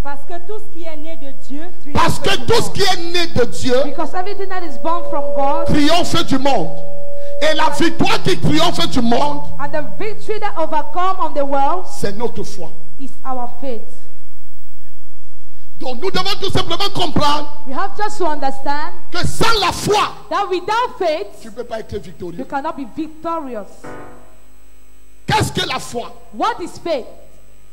Parce que tout ce qui est né de Dieu Parce que tout ce qui est né de Dieu Because everything that is born from God triomphe du monde. Et la victoire qui triomphe du monde, and the victory that overcome on the world c'est notre foi. is our faith. Donc nous devons tout simplement comprendre We have just to understand que sans la foi, that without faith, tu ne peux pas être you victorieux. cannot be victorious. Qu'est-ce que la foi? What is faith?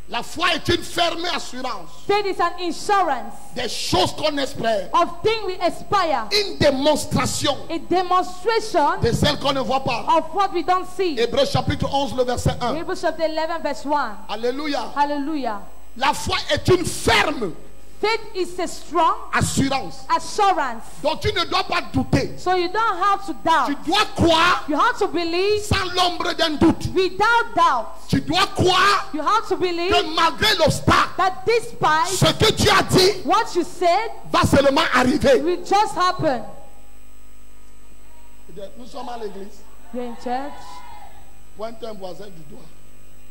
La foi est une ferme assurance Faith is an insurance des choses qu'on espère. of things we aspire, Une démonstration a demonstration de celles qu'on ne voit pas. of what we don't see. Hébreux chapitre 11, le verset 1. Hebrews chapter 11 verse 1. Alléluia. Hallelujah. La foi est une ferme Faith is a strong assurance. assurance. Donc tu ne dois pas douter. So you don't have to Tu doubt. dois croire You have to believe sans l'ombre d'un doute. without doubt. Tu dois croire You have to believe que malgré l'obstacle, that despite ce que tu as dit what you said va seulement arriver. will just happen. Nous sommes à l'église. You're in church, Pointe un voisin du doigt.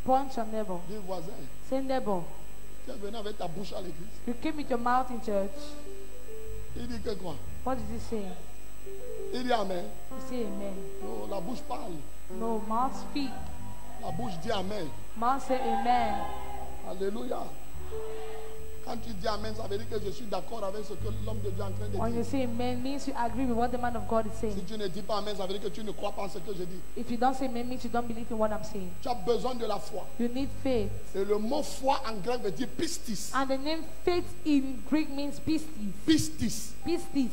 point your neighbor. Dis voisin, Say neighbor, tu es venu avec ta bouche à l'église. you came with your mouth in church. Il dit que quoi? What did he say? Il dit amen. You say amen. Non, la bouche parle. No, mouth speak. La bouche dit amen. Mouth say amen. Alléluia. Quand tu dis amen, ça veut dire que je suis d'accord avec ce que l'homme de Dieu est en train de When you dire. say amen means you agree with what the man of God is Si saying. tu ne dis pas amen, ça veut dire que tu ne crois pas en ce que je dis. If you don't say amen means you don't believe in what I'm saying. Tu as besoin de la foi. You need faith. Et le mot foi en grec veut dire pistis. And the name faith in Greek means pistis. Pistis. Pistis.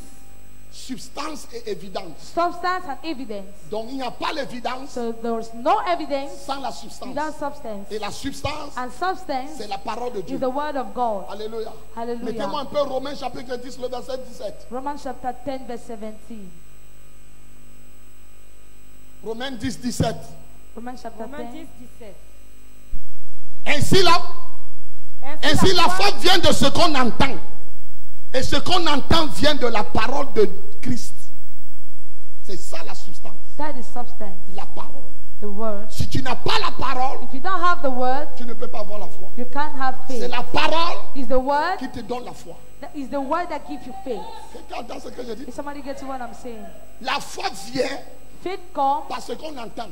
Substance et évidence. Substance and evidence. Donc il n'y a pas l'évidence So there is no evidence sans la substance. without substance. Et la substance, And substance c'est la parole de is Dieu. the word of God. Alléluia. Hallelujah. Mettez-moi un peu Romains chapitre 10, le verset 17. Romans chapter 10 verse 17. Romains 10, 17. Romans chapter Romains 10, 10. 17. Ainsi la foi vient de ce qu'on entend. Et ce qu'on entend vient de la parole de Christ. C'est ça la substance. That is substance, La parole. the word. Si tu n'as pas la parole, If you don't have the word, tu ne peux pas avoir la foi. you can't have C'est faith. la parole It's the word qui te donne la foi. that is the word that gives you faith. Quelqu'un entend ce que je dis? If somebody gets what I'm saying, La foi vient faith comes par ce qu'on entend.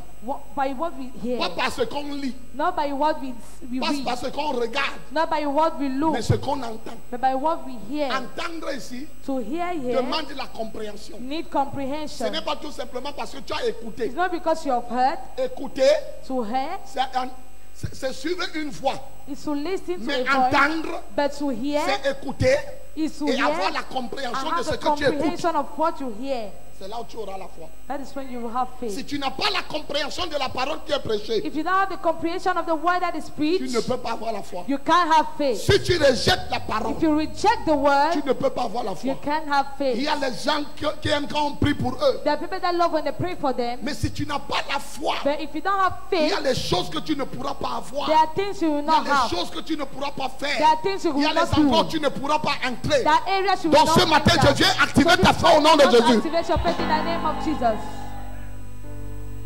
by what we hear, Pas par ce qu'on lit. not by what we Pas read, par ce qu'on regarde. not by what we look, Mais ce qu'on entend. but by what we hear. Entendre ici To hear here demande la compréhension. need Ce comprehension. n'est pas tout simplement parce que tu as écouté. It's not because you have heard. Écouter, To hear c'est suivre une voix. is to listen to Mais a voice, entendre, but to hear c'est écouter is to et hear avoir la and compréhension de have ce the que tu écoutes. comprehension of what you hear. C'est là où tu auras la foi. That is when you will have Si faith. tu n'as pas la compréhension de la parole qui est prêchée, If you don't have the comprehension of the word that is tu preached, ne peux pas avoir la foi. you can't have faith. Si tu rejettes la parole, If you reject the tu word, ne peux pas avoir la you foi. can't have Il faith. y a les gens qui aiment quand on prie pour eux. There are people that love when they pray for them, Mais si tu n'as pas la foi, but if you don't have il y faith, a les choses que tu ne pourras pas avoir. there are things you will Il y a not les have. choses que tu ne pourras pas There faire. are things you Il y will a not les endroits où do. tu ne pourras pas entrer. That areas you will Donc not ce matin, enter. je viens activer So ta this foi au nom de morning, Jésus. activate your faith in the name of Jesus.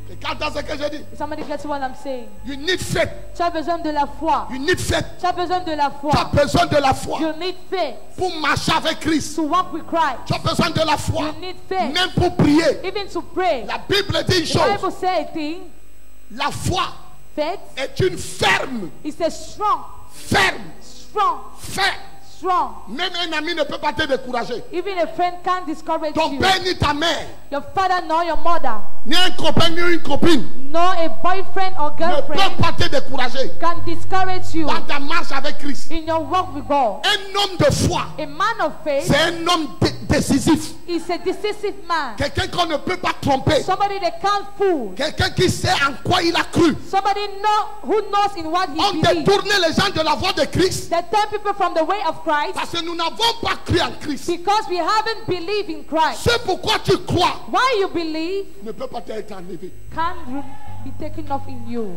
Quelqu'un entend ce que je dis? If somebody gets what I'm saying. You need faith. Tu as besoin de la foi. You need faith. Tu as besoin de la foi. Tu as besoin de la foi You need faith pour marcher avec Christ. to walk with Christ. Tu as besoin de la foi You need faith même pour prier. even to pray. La Bible dit une The chose. Bible says a thing. La foi Faith est une ferme, is a strong, ferme, strong, strong. Même un ami ne peut pas te décourager. Even a friend can't discourage Ton you. père ni ta mère, Your father nor your mother, ni un copain ni une copine nor a boyfriend or ne girlfriend peut pas te décourager can discourage you dans ta marche avec Christ. in your walk with God. Un homme de foi, A man of faith c'est un homme décisif. He's a decisive man. Quelqu'un qu'on ne peut pas tromper. Somebody they can't fool. Quelqu'un qui sait en quoi il a cru. Somebody who knows in what he On believes. détourne les gens de la voie de Christ. They turn people from the way of Christ Parce que nous n'avons pas cru en Christ. because we haven't believed in Christ. C'est pourquoi tu crois Why you believe ne peut pas être enlevé. can't be taken off in you.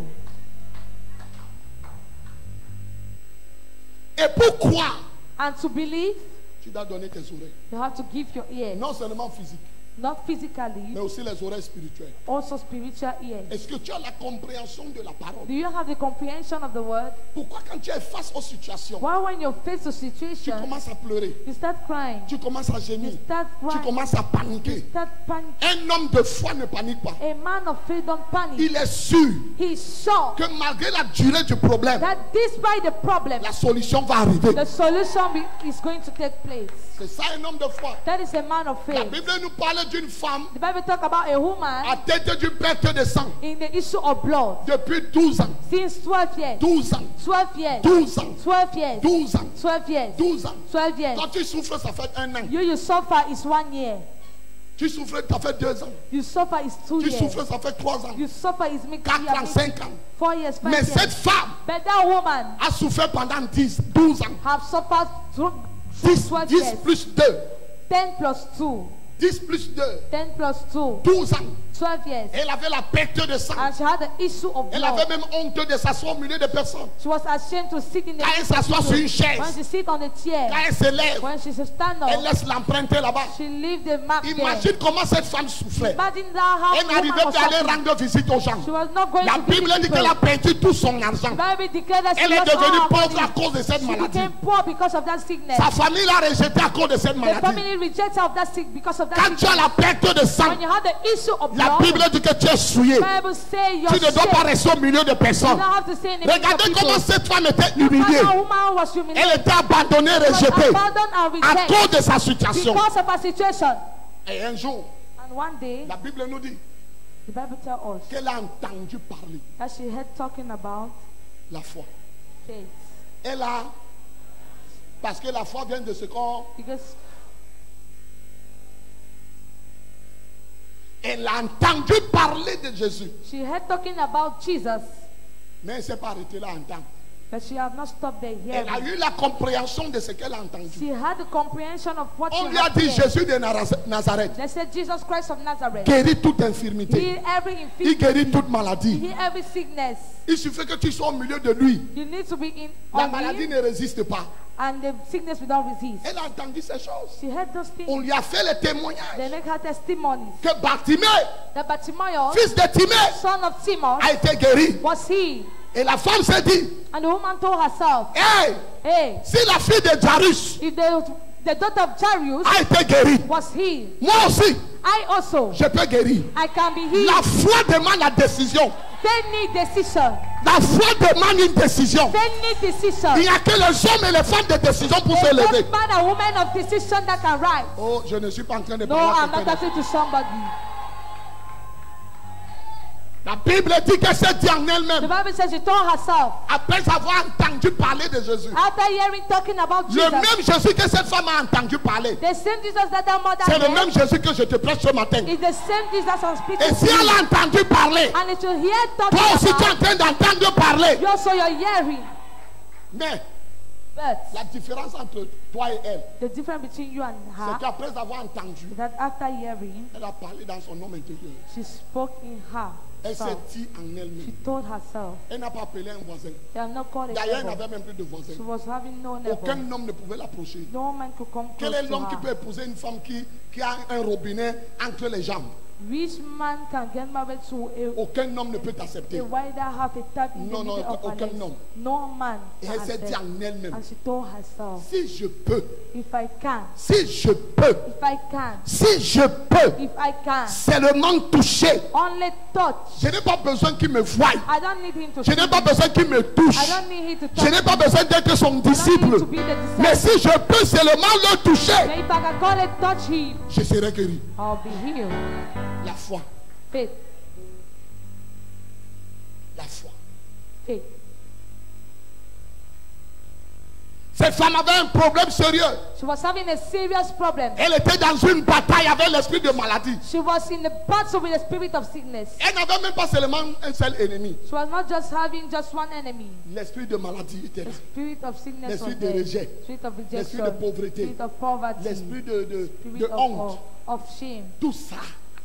Et pour croire, And to believe, tu dois donner tes oreilles. you have to give your ears. Non seulement physique, Not physically, mais aussi les oreilles spirituelles. also spiritual ears. Est-ce que tu as la compréhension de la parole? Do you have the comprehension of the word? Pourquoi quand tu es face aux situations, Why when you face a tu situation, commences à pleurer, you start crying, tu commences à you gémir, start tu crying, commences à you paniquer? start panicking. Un homme de foi ne panique pas. A man of faith don't panic. Il est sûr He's sure que malgré la durée du problème, that despite the problem, la solution va arriver. the solution is going to take place. C'est ça un homme de foi. That is a man of La faith. Bible nous parle d'une femme The Bible talk about a woman atteinte d'une perte de sang in the issue of blood depuis 12 ans. since 12 years. 12 ans. 12 years. 12 ans. 12 years. 12 ans. 12 years. 12 ans. 12 years. Quand tu souffres, ça fait 1 an. You suffer is 1 year. Tu souffres, ça fait 2 ans. You suffer is 2 Tu years. souffres, ça fait 3 ans. You suffer is making 4 ans, 5 ans. 4 years, 5 Mais years. cette femme But that woman a souffert pendant 12 ans. have suffered through 10, 12 10 years. plus 2. 10 plus 2. 10 plus 2. 10 plus 2. 12 ans. 12 years. Elle avait la perte de sang. And she had the issue of Elle avait blood. même honte de s'asseoir au milieu de personnes. She was ashamed to sit in the Quand elle s'assoit sur une chaise, when she sit on the quand chair. elle se lève, When she stand elle up, laisse l'empreinte là-bas. she leave the mark there. Imagine comment cette femme souffrait. Imagine that how Elle woman n'arrivait was plus à aller suffering. rendre visite aux gens. She was not going La to Bible visit dit qu'elle a people. perdu tout son argent. The Bible declared that she Elle est lost devenue all her pauvre à money. cause de cette She maladie. became poor because of that sickness. Sa famille l'a rejetée à cause de cette The maladie. family rejects her of that sick because of that Quand tu as sickness. la perte de sang, When you have the issue of la blood, Bible dit que tu es souillé. the Bible say you're Tu ne dois sick. pas rester au milieu de You personnes. don't have to say anything to Regardez people. comment cette femme était And humiliée. that woman was humiliated. Elle était abandonnée, She was rejetée abandoned and à rejected cause de sa situation. because of her situation. Et un jour, And one day, la Bible nous dit the Bible tells us qu'elle a entendu parler that she heard talking about la foi. faith. Elle a, parce que la foi vient de ce qu'on, Because elle a entendu parler de Jésus. she heard talking about Jesus, Mais elle ne s'est pas arrêtée là à entendre. but she have not stopped there Elle a hearing. eu la compréhension de ce qu'elle a entendu. She had the comprehension of what On she lui a had dit heard. Jésus de Nazareth They said Jesus Christ of Nazareth. guérit toute infirmité. Heal every Il infirmity. guérit toute maladie. Heal every sickness. Il suffit que tu sois au milieu de lui. You need to be in La on maladie him, ne résiste pas. and the sickness will not resist. Elle a entendu ces choses. She heard those things. On lui a fait le They témoignage make her testimonies. que Bartimée, That Bartimaeus, fils de Timée, son of Timaeus, a été guéri. was he. Et la femme s'est dit, And the woman told herself, hey, hey, si la fille de Jairus if the daughter of Jairus a été guérie, was healed, moi aussi, I also, je peux guérir. I can be healed. La foi demande la décision. They need decision. La foi demande une décision. They need decision. Il n'y a que les hommes et les femmes de décision pour se There's lever. no man and woman of decision that can rise. Oh, je ne suis pas en train de No, parler à I'm not quelqu'un. talking to somebody. La Bible dit qu'elle s'est dit en The elle-même, Bible says she told herself, après avoir entendu parler de Jésus. after hearing talking about Le Jesus, même Jésus que cette femme a entendu parler, the same Jesus that that mother c'est le même heard Jésus que je te prêche ce matin. is the same Jesus I'm speaking Et si to elle you. a entendu parler, And if you hear talking toi aussi tu es en about, train d'entendre parler. you also you're hearing. Mais But la différence entre toi et elle, the difference between you and c'est her qu'après avoir entendu, is that after hearing, elle a parlé dans son homme intérieur. she spoke in her. Elle s'est self. dit en She elle-même. told herself, Elle n'a pas appelé un voisin. they have not called a D'ailleurs, elle neighbor. n'avait même plus de voisin. She was having no Aucun neighbor. homme ne pouvait l'approcher. No man could come Quel close est to l'homme qui peut her. épouser une femme qui a un robinet entre les jambes? Which man can get married to Aucun homme ne peut a t'accepter. wider have a tap in the Non, non, middle of her aucun legs? homme. No man Et can elle s'est dit accept. en elle-même, And she told herself, si je peux, if I can, si je peux, if I can, si je peux if I can, seulement toucher, only touch. je n'ai pas besoin qu'il me voie. I don't need him to Je n'ai pas besoin qu'il me touche. I don't need him to Je touch n'ai pas me. besoin d'être son I don't need disciple. to be the disciple. Mais si je peux seulement le toucher, But if I can call it touch him, je serai guéri. I'll be healed. La foi, Faith, la foi. faith. C'est Cette femme avait un problème sérieux. She was having a serious problem. Elle était dans une bataille avec l'esprit de maladie. She was in a battle with the spirit of sickness. Elle n'avait même pas seulement un seul ennemi. She was not just having just one enemy. L'esprit de maladie était là. The spirit of sickness L'esprit was de there. rejet. Spirit of L'esprit de rejection. pauvreté. Spirit of poverty. L'esprit de Spirit honte. of shame. Tout ça,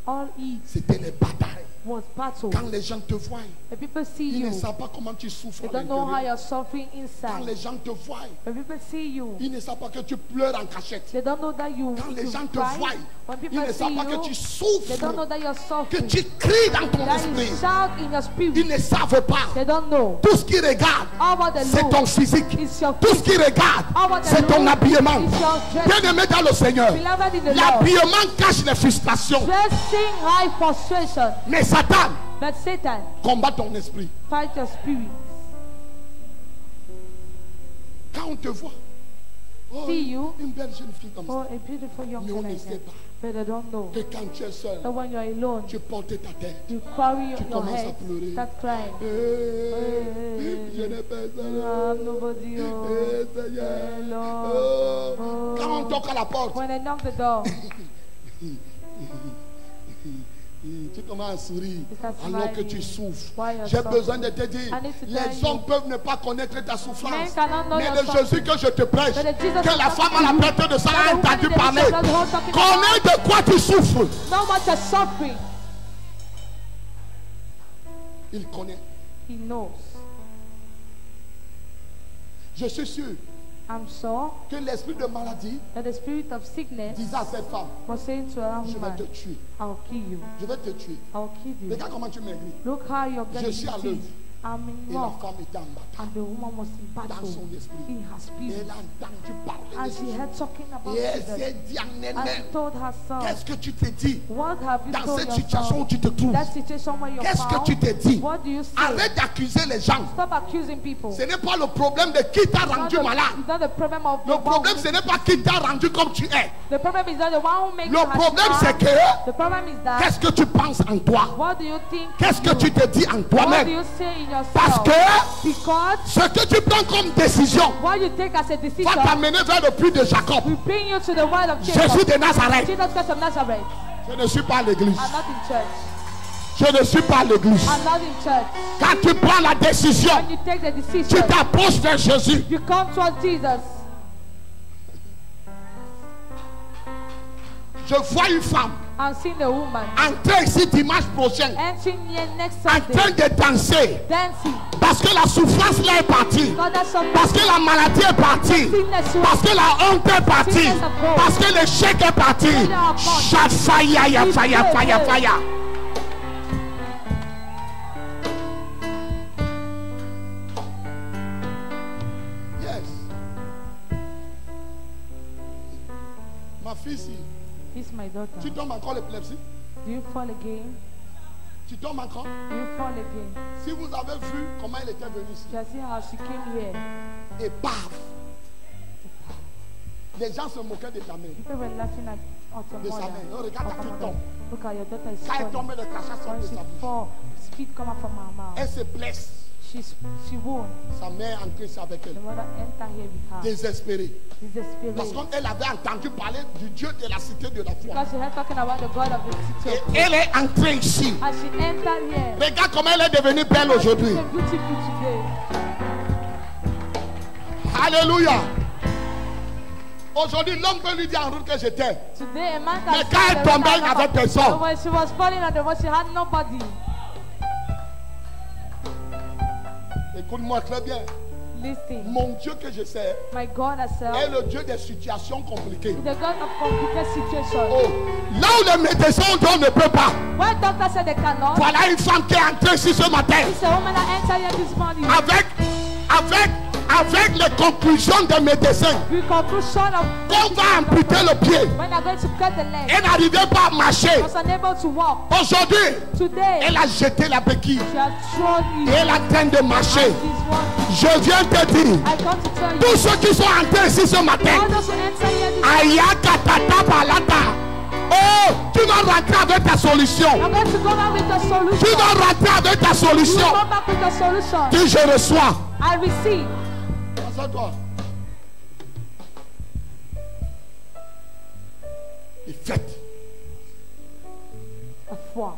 All it c'était les batailles. was battle. Quand les gens te voient, The people see ils ne you. savent pas comment tu souffres They à don't know how l'intérieur. you're suffering Quand inside. les gens te voient, When people see you, ils ne savent pas que tu pleures en cachette. they don't know that you Quand les gens te cry. voient, When ils people ne see savent pas que tu you, they souffres, don't know that you're que suffering. tu cries dans ton That you esprit. shout in your Ils spirit. ne savent pas. They don't know. Tout ce qu'ils regardent, All what they c'est know ton physique. is your Tout ce physique. qu'ils regardent, All what they c'est ton know habillement. is your dress. Bien-aimé dans le Seigneur, Beloved in the Lord. l'habillement cache les frustrations. Dressing high frustration. Mais Satan But Satan, combat ton esprit. fight your spirit. Quand on te voit, oh, See you. une belle jeune fille comme Oh, ça, a beautiful young mais on girl ne like sait that. pas But they don't know que quand tu es seul, that when you're alone, tu portes ta tête. you carry Tu your commences à head, pleurer. start crying. Je n'ai personne. Ah, nobody, oh. Seigneur. Lord. Oh. Quand on toque à la porte, When I knock the door, tu commences à sourire start alors que smiling. tu souffres. While you're J'ai suffering. besoin de te dire, I need to tell les you. hommes peuvent ne pas connaître ta souffrance, Men cannot know mais your le Jésus que je te prêche, But the Jesus que la I'm femme à talking la to you, perte de sang that a the woman entendu in the parler, picture, the whole talking connais de quoi tu souffres. know what you're suffering. Il connaît. He knows. Je suis sûr I'm sure que l'esprit de maladie that the spirit of sickness disait à cette femme, was saying to a je vais woman, te tuer, I'll kill you. je vais te tuer. I'll kill you. Regarde comment tu maigris. Look how you're Je getting suis à disease. l'œuvre. I'm Et in la love. femme était en bataille And the woman was in dans battle son esprit. in her Et spirit. elle a entendu parler And de she Jésus. heard talking about Et elle Jesus. s'est dit en And she elle-même, told her son, qu'est-ce que tu te dis what have you dans told cette situation yourself? où tu te trouves? That situation where you're Qu'est-ce que found, tu te dis? what do you say? Arrête d'accuser les gens. Stop accusing people. Ce n'est pas le problème de qui t'a rendu malade. It's not the problem of Le the problème, one. ce n'est pas qui t'a rendu comme tu es. The problem is not the one who makes Le you as problème, you c'est are. que The problem is that qu'est-ce que tu penses en toi? what do you think? Qu'est-ce que you? tu te dis en What do toi-même? you say in yourself? Parce que Because ce que tu prends comme décision what you take as a decision va t'amener vers le puits de Jacob. will bring you to the word of Jésus Jacob. de Nazareth. Jesus Christ of Nazareth. Je ne suis pas à l'église. I'm not in church. Je ne suis pas à l'église. I'm not in church. Quand tu prends la décision, When you take the tu decision, t'approches vers Jésus. you come towards Jesus. Je vois une femme I'm seeing the woman entrer ici dimanche prochain, entering here next en train Sunday, de danser. dancing. Parce que la souffrance là est partie. God has some Parce que la maladie est partie. sickness. Parce que la honte est partie. Parce que l'échec est parti. Fire, fire, fire, fire. Yes. Ma fille, si This is my daughter. tu tombes encore l'épilepsie, Do you fall again? tu tombes encore. Do you fall again? Si vous avez vu comment elle était venue ici, You see how she came here. et paf, les gens se moquaient de ta mère. People were laughing at De your sa mother. mère. Oh, regarde Of ta her fille mother. tombe. Look at your daughter is Quand elle falling. tombe, le crachat sort When de she sa bouche. fall, spit come out from her mouth. Elle se blesse. She won. Sa mère entrée ici avec elle. The mother enter here with her. Désespérée. Desperate. Parce qu'elle avait entendu parler du Dieu de la cité de la foi. Because she heard talking about the God of the city. Et elle est entrée ici. As she entered here, Regarde comment elle est devenue belle aujourd'hui. she's beautiful today. Alléluia. Aujourd'hui, l'homme peut lui dire en route que j'étais. Today, a man Mais can quand elle tombait, il n'y avait personne. When she was falling on the road, she had nobody. Écoute-moi très bien. Listen, Mon Dieu que je sais my God est herself le Dieu des situations compliquées. is the God of complicated situations. Oh, là où les médecins ont dit on ne peut pas. When doctor said they cannot, Voilà une femme qui est entrée ici ce matin it's a woman that entered here this morning. avec les conclusions des médecins. With conclusion of Qu'on va amputer le pied. when they're going to cut the leg, Elle n'arrivait pas à marcher. was unable to walk. Aujourd'hui, Today, elle a jeté la béquille. she has thrown Et it. elle est en train de marcher. This one, Je viens te dire, I come to tell you, tous ceux qui sont entrés ici ce all matin, those who enter here this Ayakatata balata. Oh, tu vas rentrer avec ta solution. you're going to go back with the Tu solution. vas rentrer avec ta You solution. go back with the solution. Dis je reçois. I receive. Assois-toi. Et faites. La foi.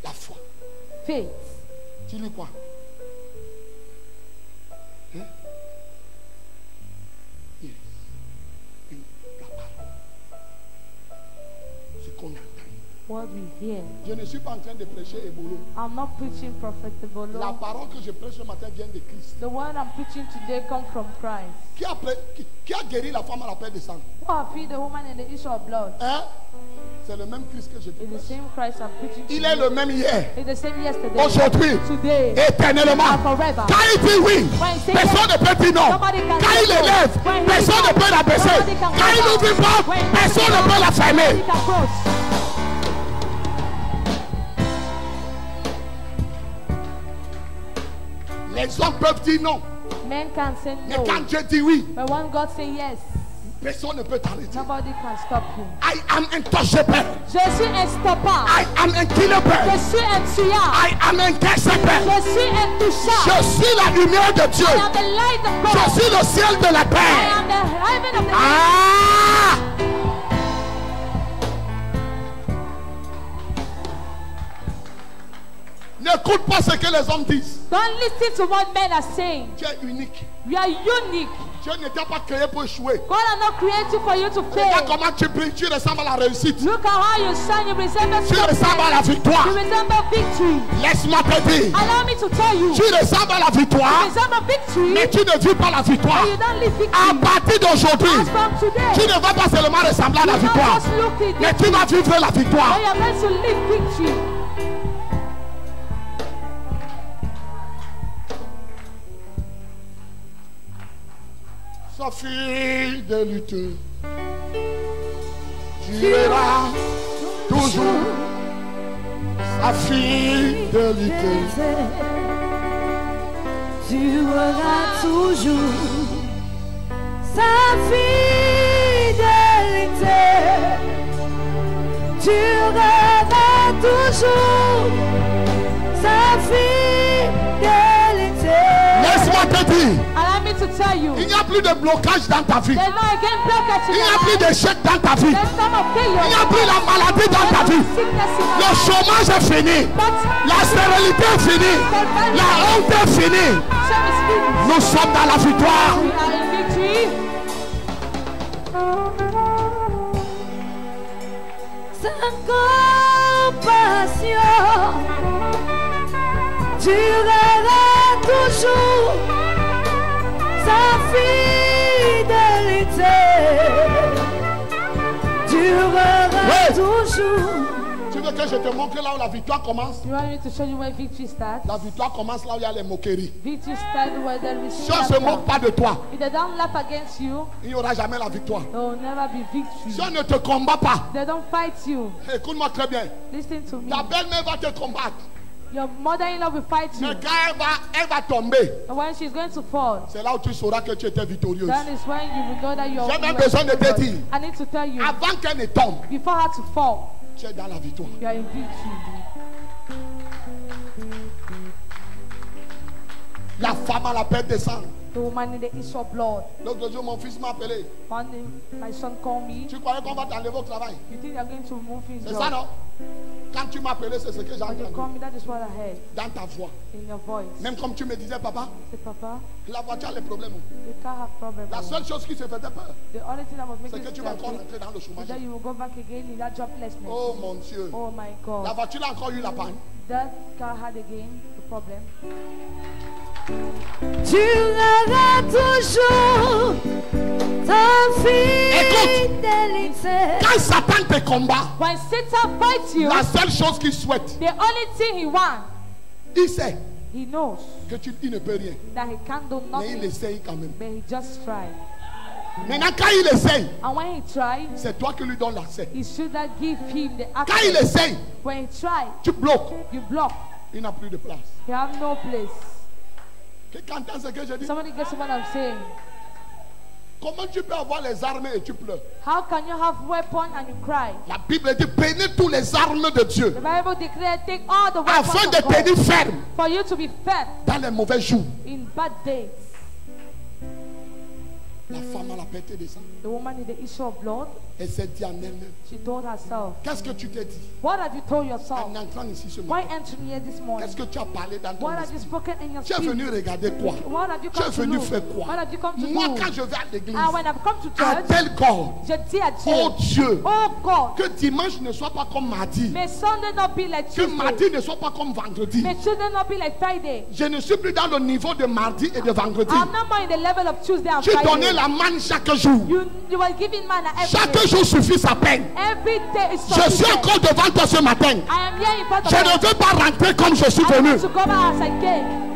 La foi. Faith. Tu lis quoi? Hein? Yes. La parole. Ce qu'on entend. What we hear. Je ne suis pas en train de prêcher Ebola. I'm not preaching Prophet La Ebolo. parole que je prêche ce matin vient de Christ. The word I'm preaching today comes from Christ. Qui a guéri la femme à la perte de sang? Who have healed the woman in the issue of blood? Hein? C'est le même Christ que je It's the prêche. same Christ I'm preaching to Il est le même hier, It's the same yesterday, aujourd'hui, today, éternellement. and forever. Quand il dit oui, When he says personne ne peut dire non. nobody can Quand say il no. élève, When he personne ne speaks, peut la baisser. nobody can Quand il close ouvre une porte, When he personne opens ne peut la nobody fermer. can close. Les hommes peuvent dire non. Men can say Mais no. quand Dieu dit oui, But when God say yes, personne ne peut t'arrêter. nobody can stop you. I am untouchable. Je suis instoppable. I am unkillable. Je suis intuable. I am incassable. Je suis intouchable. Je suis la lumière de Dieu. I am the light of God. Je suis le ciel de la I terre. am the heaven of the Ah! N'écoute pas ce que les hommes disent. Don't listen to what men are saying. Tu es unique. You are unique. Dieu ne t'a pas créé pour échouer. God has not created you for you to Regarde fail. comment tu brilles, tu ressembles à la réussite. Look at how you shine. You resemble Tu ressembles à la success. victoire. You resemble victory. Laisse-moi te dire. Allow me to tell you. Tu ressembles à la You victoire, resemble victory. mais tu ne vis pas la victoire. But you don't live À victory. partir d'aujourd'hui, As from today. tu ne vas pas seulement ressembler à la You don't victoire, just look it. mais tu vas vivre la victoire. But you are meant to live victory. Sa fidélité durera toujours. Sa fidélité. Tu auras toujours sa fidélité. Tu auras toujours sa fidélité. Laisse-moi te dire, Allow me to tell you. il n'y a plus de blocage dans ta vie. There's no again blockage in Il n'y a your plus life. d'échec dans ta vie. There's no more failure. Il n'y a plus la maladie dans ta vie. Sickness in Le your life. chômage est fini. But La stérilité est finie. La honte est finie. shame is finished. Nous sommes dans la victoire. We are in victory. Sa compassion durera toujours. Sa fidélité durera Oui. toujours. Tu veux que je te montre là où la victoire commence? You want me to show you where victory starts? La victoire commence là où il y a les moqueries. Victory starts where there is Si on ne se moque pas de toi, If they don't laugh against you, il n'y aura jamais la victoire. there will never be victory. Si on ne te combat pas, They don't fight you. écoute-moi très bien, Listen to me. ta belle-mère va te combattre. Your mother-in-law will fight you. Mais quand elle va tomber, And when she's going to fall, c'est là où tu sauras que tu étais victorieuse. that is when you will know that you're. J'ai même you are besoin de te victorious. dire. I need to tell you, Avant qu'elle ne tombe, before her to fall, tu es dans la victoire. you are in victory. La femme à la perte de sang. The woman in the issue of blood. L'autre jour, mon fils m'a appelé. One day, my son called me. Tu croyais qu'on va t'enlever au travail? You think you're going to move his C'est ça, job? non? Quand tu m'as appelé, c'est ce que j'ai When you call entendu. me, that is what I heard Dans ta voix. in your voice. Même comme tu me disais, papa, Say, Papa, la voiture a les problèmes. you can't have problem. La seule chose qui se faisait peur, The only thing that was c'est making que tu you vas encore happy rentrer dans le is chômage. that you will go back again in that joblessness. Oh mon Dieu. Oh my La God. voiture a encore eu la panne. That car had again the problem. Tu auras toujours ta fidélité. Quand Satan te combat, When Satan fights you, la seule chose qu'il souhaite, the only thing he wants, il sait he knows que il ne peux rien. that he can't do Mais il nothing, essaye quand même. but he just tried. Maintenant, quand il essaye, And when he tried, c'est toi qui lui donnes l'accès. he should not give him the Quand il access. essaye, When he tried, tu bloques. you block. Il n'a plus de place. You have no place. Quelqu'un entend ce que je dis? Somebody gets what I'm saying. Comment tu peux avoir les armes et tu pleures? How can you have weapon and you cry? La Bible dit prenez tous les armes de Dieu The Bible declares, take all the weapons afin de of God tenir ferme for you to be fed dans les mauvais jours. in bad days. La femme à la perte de sang. The woman in the issue of blood, Elle s'est dit en elle-même. she told herself, Qu'est-ce que tu t'es dit what have you told en yourself? entrant ici ce Why matin? entering here this morning? Qu'est-ce que tu as parlé dans ton What have you esprit? spoken in your Tu es spirit? venu regarder quoi? What have you Tu es come to venu do? faire quoi? What have you come to Moi, do? quand je vais à l'église, And when I've come to à church, tel corps, je dis à Dieu, oh Dieu, oh God, que dimanche ne soit pas comme mardi, may Sunday not be like que Tuesday. mardi ne soit pas comme vendredi. May Tuesday not be like Friday. Je ne suis plus dans le niveau de mardi et de vendredi. I'm not more in the level of Tuesday and Tu donnais Friday. la manne chaque jour. You were giving manna every Chaque day. jour suffit sa peine. Every day is Je suis sufficient. encore devant toi ce matin. I am here in front of Je you. ne veux pas rentrer comme je suis I venu. want to go back as I came.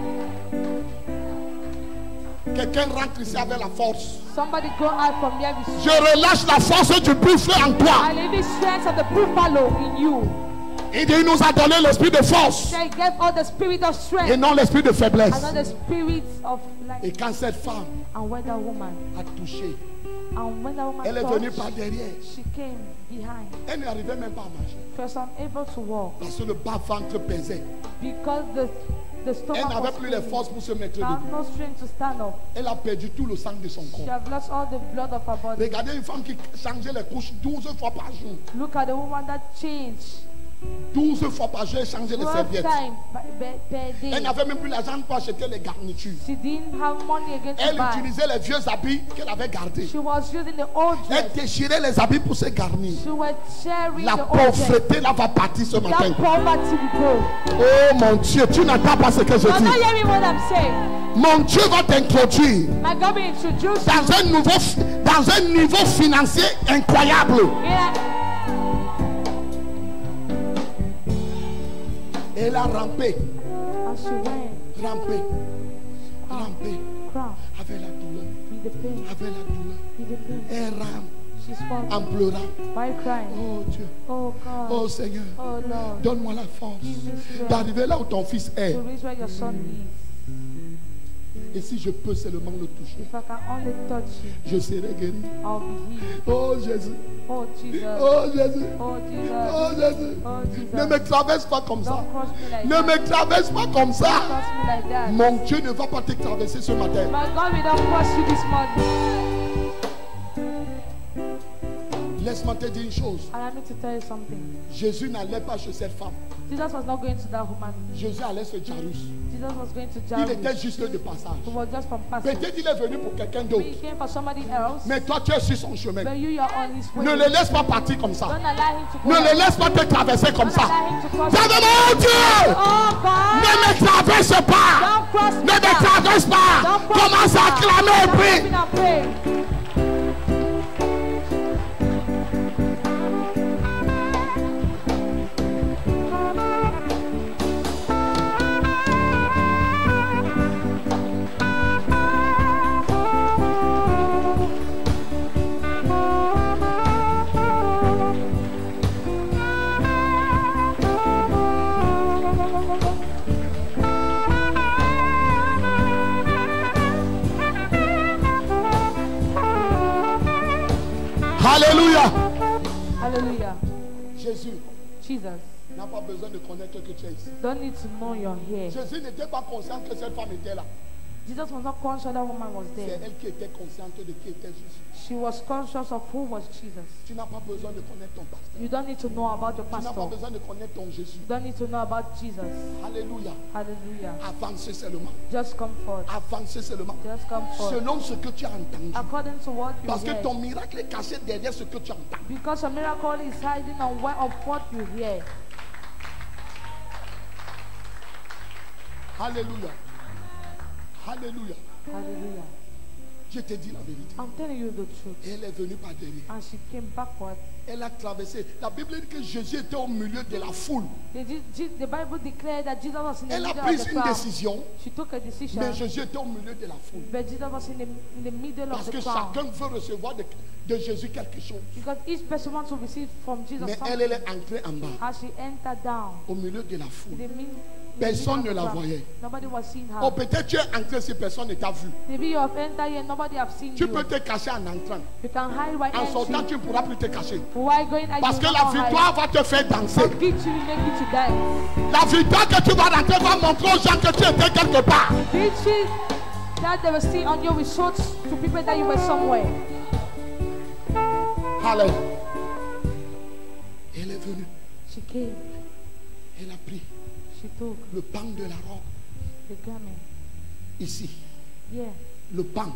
Quelqu'un rentre ici avec la force. Somebody go out from here with Je relâche la force du buffle en toi. I leave the strength of the buffalo in you. Il nous a donné l'esprit de force They gave all the spirit of et strength non l'esprit de and faiblesse. not the spirit of Et light. quand cette femme And when that woman, a touché, and when that woman elle est venue touched, par derrière. she came behind. Elle n'arrivait même pas à marcher. She was unable to walk Parce que le bas-ventre pesait. because the Elle stomach n'avait was plus les pain. forces pour se mettre She had debout. no strength to stand up. Elle a perdu tout le sang de son She corps. have lost all the blood of her body. Regardez une femme qui changeait les couches 12 fois par jour. Look at the woman that changed 12 fois par jour, elle changeait les 12 serviettes. times per day. Elle n'avait même plus l'argent pour acheter les garnitures. She didn't have money again to Elle buy. utilisait les vieux habits qu'elle avait gardés. She was using the old Elle dress. déchirait les habits pour se garnir. She was sharing La the old dress. pauvreté là va partir ce matin. That poverty will go. Oh mon Dieu, tu n'entends pas ce que je You're not dis. hearing what I'm saying. Mon Dieu va t'introduire My God will introduce you dans un niveau financier incroyable. Elle a rampé, And she went, rampé, rampé crown, avec la douleur, with the pain, avec la douleur. with the pain. Elle rampe She's falling. en pleurant. Why crying? Oh Dieu, Oh God. oh Seigneur, Oh Lord. donne-moi la force Give me strength d'arriver là où ton fils est. to reach where your son is. Et si je peux seulement le toucher, If I can only touch you, je serai guéri. I'll be healed. Oh Jésus, Oh Jesus. oh Jésus, Oh Jesus. oh Jésus. Oh Jesus. Ne me traverse pas comme ça. Don't cross me like Ne that. me traverse pas comme ça. Cross me like that. Mon Dieu ne va pas te traverser ce matin. My God will not cross you this morning. Laisse-moi te dire une chose. Allow me to tell you something. Jésus n'allait pas chez cette femme. Jesus was not going to that woman. Jésus allait sur Jairus. Jesus was going to Il Jairus. était juste de passage. He was just from passage. Peut-être il est venu pour quelqu'un He d'autre. came for somebody else. Mais toi, tu es sur son chemin. But you are on his way. Ne le laisse pas partir comme ça. Don't allow him to go. Ne like le laisse pas te traverser comme Don't ça. allow him to cross. Viens de mon Dieu! Oh God. Ne me traverse pas! Don't cross Ne me. me traverse pas! Don't cross Commence me. à clamer et prie. Don't pray. Alléluia! Hallelujah. Jésus Jesus. n'a pas besoin de connaître que tu es ici. Don't need to know you're here. Jésus n'était pas conscient que cette femme était là. Jesus was not conscious that woman was C'est there. elle qui était consciente de qui était Jésus. She was conscious of who was Jesus. Tu n'as pas besoin de connaître ton pasteur. You don't need to know about your Tu n'as pas pastor. besoin de connaître ton Jésus. You don't need to know about Jesus. Alléluia. Hallelujah. Avancez seulement. Just come forth. Avancez seulement. Just come forth. Selon ce que tu as entendu. According to what you Parce que hear. ton miracle est caché derrière ce que tu entends. Because a miracle is hiding on of what you hear. Alléluia. Alléluia. Hallelujah. Je te dis la vérité. I'm telling you the truth. Et elle est venue par derrière. And she came backward. Elle a traversé. La Bible dit que Jésus était au milieu de la foule. The Bible declared that Jesus was in the Elle a middle pris of the une crowd. décision. She took a decision. Mais Jésus était au milieu de la foule. But Jesus was in the middle Parce of que the crowd. chacun veut recevoir de Jésus quelque chose. Because each person wants to receive from Jesus Mais something. elle est entrée en bas. As she entered down, Au milieu de la foule. Personne ne la voyait. Nobody was seeing her. Oh, peut-être tu es entré si personne ne t'a vu. Maybe you have entered here, nobody have seen Tu you. peux te cacher en entrant. You can hide while En sortant, entering. tu ne pourras plus te cacher. Why going out? Parce que la victoire va te faire danser. But victory will make you to dance. La victoire que tu vas rentrer va montrer aux gens que tu étais quelque part. Victory, That they will see on your results to people that you were somewhere. Hallelujah. Elle est venue. She came. Elle a pris She took le pan de la robe. the garment. Ici. Yeah. Le pan.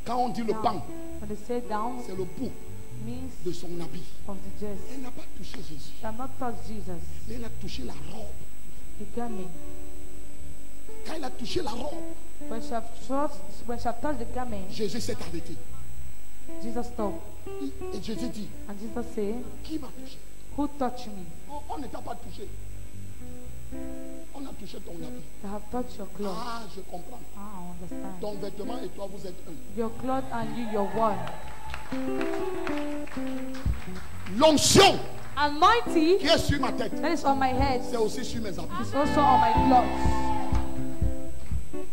Quand on dit le pan, When they say down, c'est le bout means de son habit. of the dress. Elle n'a pas touché Jésus. She have not touched Jesus. Mais elle a touché la robe. The garment. Quand elle a touché la robe, When she have touched the garment, Jésus s'est arrêté. Jesus stopped. Et Jésus dit, And Jesus said, qui m'a touché? who touched me? On ne t'a pas touché. On a touché ton habit. I have touched your clothes. Ah, je comprends. Ah, I understand. Ton vêtement et toi, vous êtes un. Your clothes and you're one. L'onction Anointing qui est sur ma tête, that is on my head c'est aussi sur mes habits. is also on my clothes.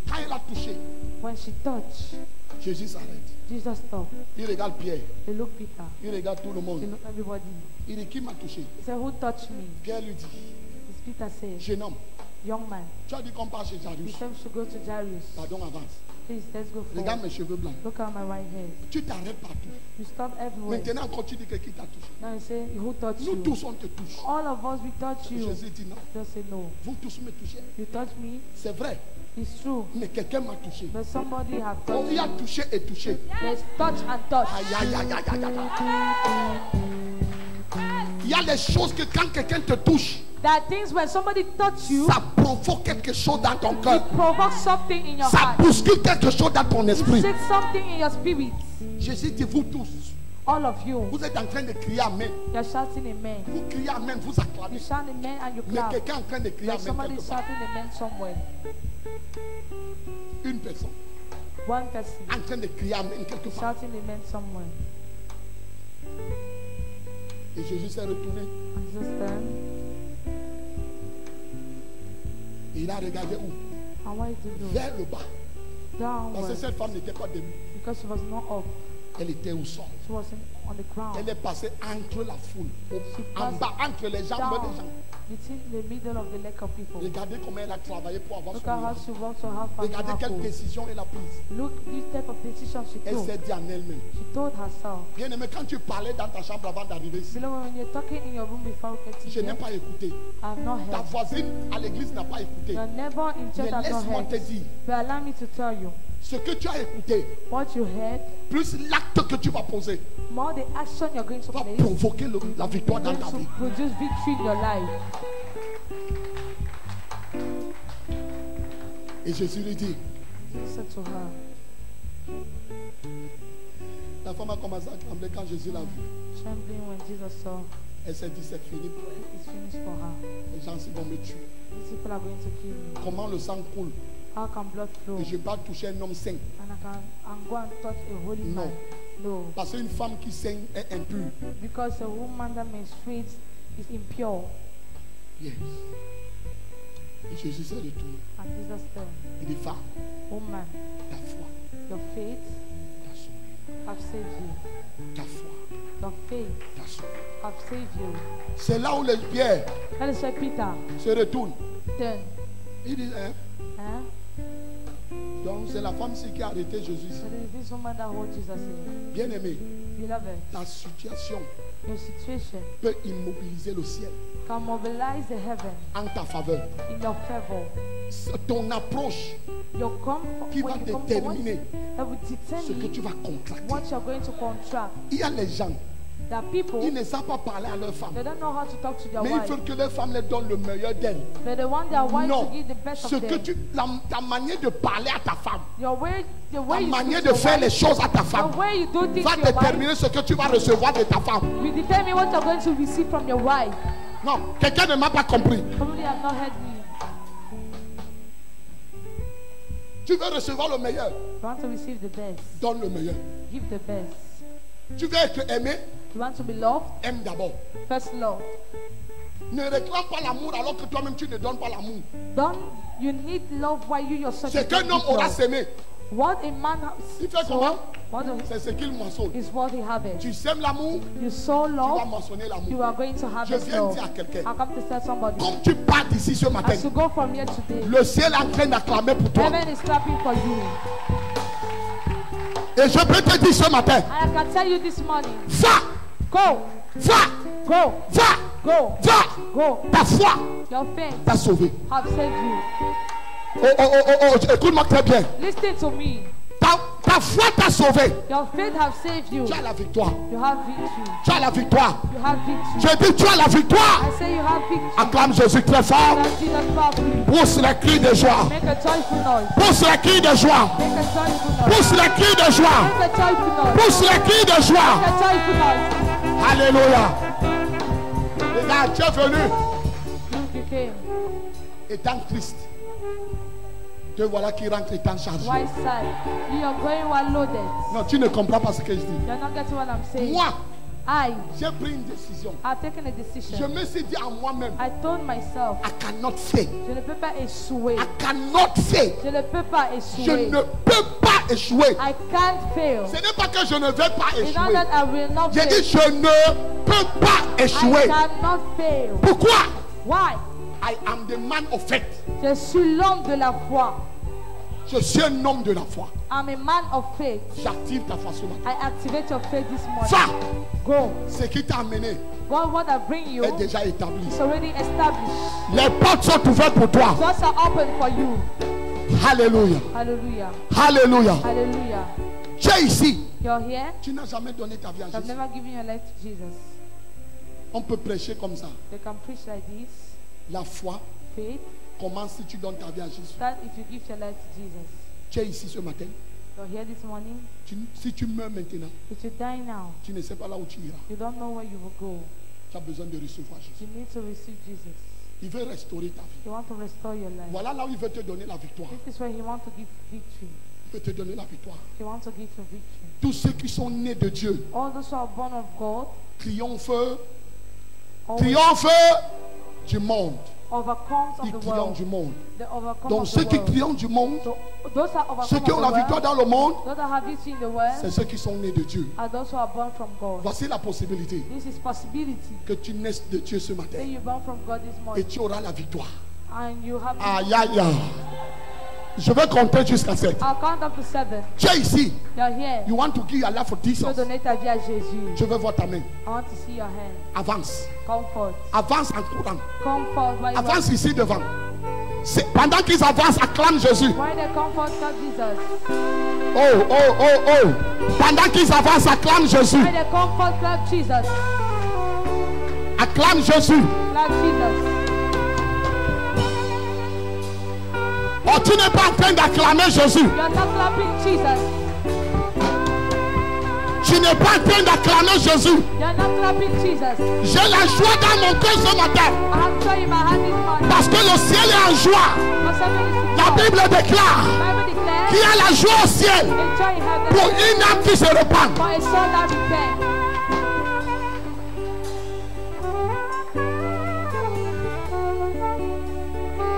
Quand elle a touché, When she touched, Jésus s'arrête. Jesus stopped. Il regarde Pierre. He looked Peter. Il regarde tout le He monde. looked everybody. Il dit, qui m'a touché? He said, who touched me? Pierre lui dit, This Peter said, jeune homme, young man. tu as dit qu'on part chez He Jairus. said we should go to Jairus. Pardon, avance. Please, let's go Regarde forward. mes cheveux blancs. Look at my right hand. Tu t'arrêtes partout. You stop everywhere. Maintenant, quand tu dis que qui t'a touché, Now you say, who touched nous you? tous, on te touche. All of us, we touch you. Jésus dit non. Just say no. Vous tous me touchez. You touch me, C'est vrai. it's true. Mais quelqu'un m'a touché. But somebody have On touched y a you. touché et touché. There's touch and touch. Aïe, aïe, aïe, aïe, aïe, aïe. Il y a des choses que quand quelqu'un te touche, There are things when somebody touch you, ça provoque quelque chose dans ton it cœur. provokes something in your Ça heart. bouscule quelque chose dans ton It esprit. shakes something in your spirit. Jésus dit, vous tous, All of you, vous êtes en train de crier Amen. you're shouting amen. Vous criez Amen, vous You acclamez. shout amen and you Mais clap. quelqu'un est en train de crier There's Amen somebody quelque part. shouting amen somewhere. Une personne One person en train de crier Amen quelque part. shouting amen somewhere. Et Jésus s'est retourné. And Jesus turned. Et il a regardé où? And what did he do? Vers le bas. Parce que Downward. cette femme n'était pas debout. Because she was not up. Elle était au sol. She was on the ground. Elle est passée entre la foule. En bas, entre les jambes Down des gens. between the middle of the leg of people. Regardez comment elle a travaillé pour avoir Look son at how miracle. she walked to have found Regardez quelle miracle. décision elle a prise. Look this type of decision she Elle took. s'est dit en elle-même. She told herself. Bien aimé, quand tu parlais dans ta chambre avant d'arriver ici, Beloved, when you're talking in your room before getting je n'ai here, pas écouté. I have not Ta heard. voisine à l'église n'a pas écouté. Your neighbor in Mais church has not laisse-moi te heard. dire, But allow me to tell you, ce que tu as écouté, what you heard, plus l'acte que tu vas poser, more the action you're going to va place, provoquer la victoire dans going ta to vie. produce victory in your life. Et Jésus lui dit, He said to her, la femme a commencé à trembler quand Jésus l'a vu. trembling when Jesus saw, Elle s'est dit, c'est fini pour elle. it's finished for her. Les gens ici vont me tuer. These people are going to kill me. Comment le sang coule How can blood flow? et je ne vais pas toucher un homme saint? And go and touch a holy Non. man? No. Parce qu'une femme qui saigne est impure. Because a woman that menstruates is impure. Yes. Et Jésus s'est retourné. And Jesus said, Il dit, femme, woman, ta foi your faith t'a sauvé. have saved you. Ta foi Your faith t'a sauvé. have saved you. C'est là où les Pierre That is why Peter se retourne. then, Il dit, hein? Donc c'est la femme qui a arrêté Jésus ici. so there is this woman that holds Jesus in. Bien aimé, Beloved, ta situation your situation peut immobiliser le ciel can mobilize the heaven en ta faveur. in your favor. C'est ton approche Your comfort qui va when you come forward, déterminer that will ce que determine tu vas contracter. what you're going to contract. Il y a les gens, There are people, ils ne savent pas parler à leur femme. they don't know how to talk to their Mais il wife. faut que leur femme leur donne le meilleur d'elle. They want their wife Non, to give the best ce of que them. ta manière de parler à ta femme, Your way, the ta way you manière speak de to your faire les wife, choses à ta femme the way you do things va to your wife, déterminer ce que tu vas recevoir de ta femme. will determine what you're going to receive from your wife. Non, quelqu'un ne m'a pas compris. Probably have not heard me. Tu veux recevoir le meilleur, You want to receive the best, donne le meilleur. give the best. Tu veux être aimé, You want to be loved, aime d'abord. first love. Ne réclame pas l'amour alors que toi-même tu ne donnes pas l'amour. Don't you need love while you yourself Ce you don't qu'un homme give aura love. sémé, What a man il fait has comment? sown, c'est ce qu'il moissonne. is what he harvests. Tu sèmes l'amour, You sow tu vas love, moissonner you l'amour. are going to Je harvest viens love. dire à quelqu'un, I come to tell somebody. comme tu pars d'ici ce matin, As you go from here today, le ciel est en train d'acclamer pour toi. heaven is clapping for you. Et je peux te dire ce matin, And I can tell you this morning, va, go, va, go, va, go, va. go. Ta foi Your faith t'a sauvé. have saved you. Écoute-moi très bien. Listen to me. Ta foi t'a sauvé. Your faith have saved you. Tu as la victoire. You have victory. Tu as la victoire. You have victory. Je dis, tu as la victoire. I say you have victory. Acclame Jésus très fort. That Jesus powerfully. Pousse les cris de joie. Make a joyful noise. Pousse les cris de joie. Make a joyful noise. Pousse les cris de joie. Make a joyful noise. Pousse les cris de joie. Make a joyful noise. Alléluia. Regarde, tu es venu Look, you came. étant triste. Te voilà qui rentre étant chargé. Why sad? You are going while loaded. Non, tu ne comprends pas ce que je dis. You're not getting what I'm saying. Moi, J'ai pris une décision. I've taken a decision. Je me suis dit à moi-même, I told myself, I cannot fail. je ne peux pas échouer. I cannot fail. Je ne peux pas Je échouer. ne peux pas échouer. I can't fail. Ce n'est pas que je ne vais pas It's not échouer. that I will not J'ai fail. dit, je ne peux pas échouer. I cannot fail. Pourquoi? Why? I am the man of faith. Je suis l'homme de la foi. Je suis un homme de la foi. I'm a man of faith. J'active ta foi ce matin. I activate your faith this morning. Va! Go. Ce qui t'a amené God, what I bring you est déjà établi. is already established. Les portes sont ouvertes pour toi. Doors are open for you. Alléluia. Hallelujah. Alléluia. Hallelujah. Tu es ici. You're here. Tu n'as jamais donné ta vie à I've Jésus. never given your life to Jesus. On peut prêcher comme ça. They can preach like this. La foi Faith. commence si tu donnes ta vie à Jésus. Start if you give your life to Jesus. Tu es ici ce matin. You're here this morning. Si tu meurs maintenant, If you die now, tu ne sais pas là où tu iras. you don't know where you will go. Tu as besoin de recevoir Jésus. You need to receive Jesus. Il veut restaurer ta vie. You want to restore your life. Voilà là où il veut te donner la victoire. This is where He wants to give victory. Il veut te donner la victoire. He wants to give you victory. Tous ceux qui sont nés de Dieu All those who are born of God, triomphent, always triomphent du monde. overcomes of Ils the triomphent world. du monde. They overcome Donc of ceux the qui world. triomphent du monde, So, those are ceux overcome qui ont of la the victoire world, dans le monde, those that have victory in the world, c'est ceux qui sont nés de Dieu. are those who are born from God. Voici la possibilité This is possibility. que tu naisses de Dieu ce Say matin you born from God this et morning, tu auras la victoire. and you have. Aïe, aïe, aïe. Je vais compter jusqu'à 7. I'll count up to 7. Tu es ici. You're here. You want to give your life for Tu veux Jesus. donner ta vie à Jésus. Je veux voir ta main. I want to see your hand. Avance. Come forth. Avance en courant. Come forth. While you Avance ici devant. Pendant qu'ils avancent, acclame Jésus. While they come forth, clap Jesus. Oh, oh, oh, oh. Pendant qu'ils avancent, acclame Jésus. While they come forth, clap Jesus. Acclame Jésus. Clap Jesus. Oh, tu n'es pas en train d'acclamer Jésus. You're not clapping Jesus. Tu n'es pas en train d'acclamer Jésus. You're not clapping Jesus. J'ai la joie dans mon cœur ce matin. I have joy in my hand this morning. Parce que le ciel est en joie. Because heaven is in La joy. Bible déclare Bible declares, qu'il y a la joie au ciel a joy in heaven pour une âme qui se répand. for a soul that repents.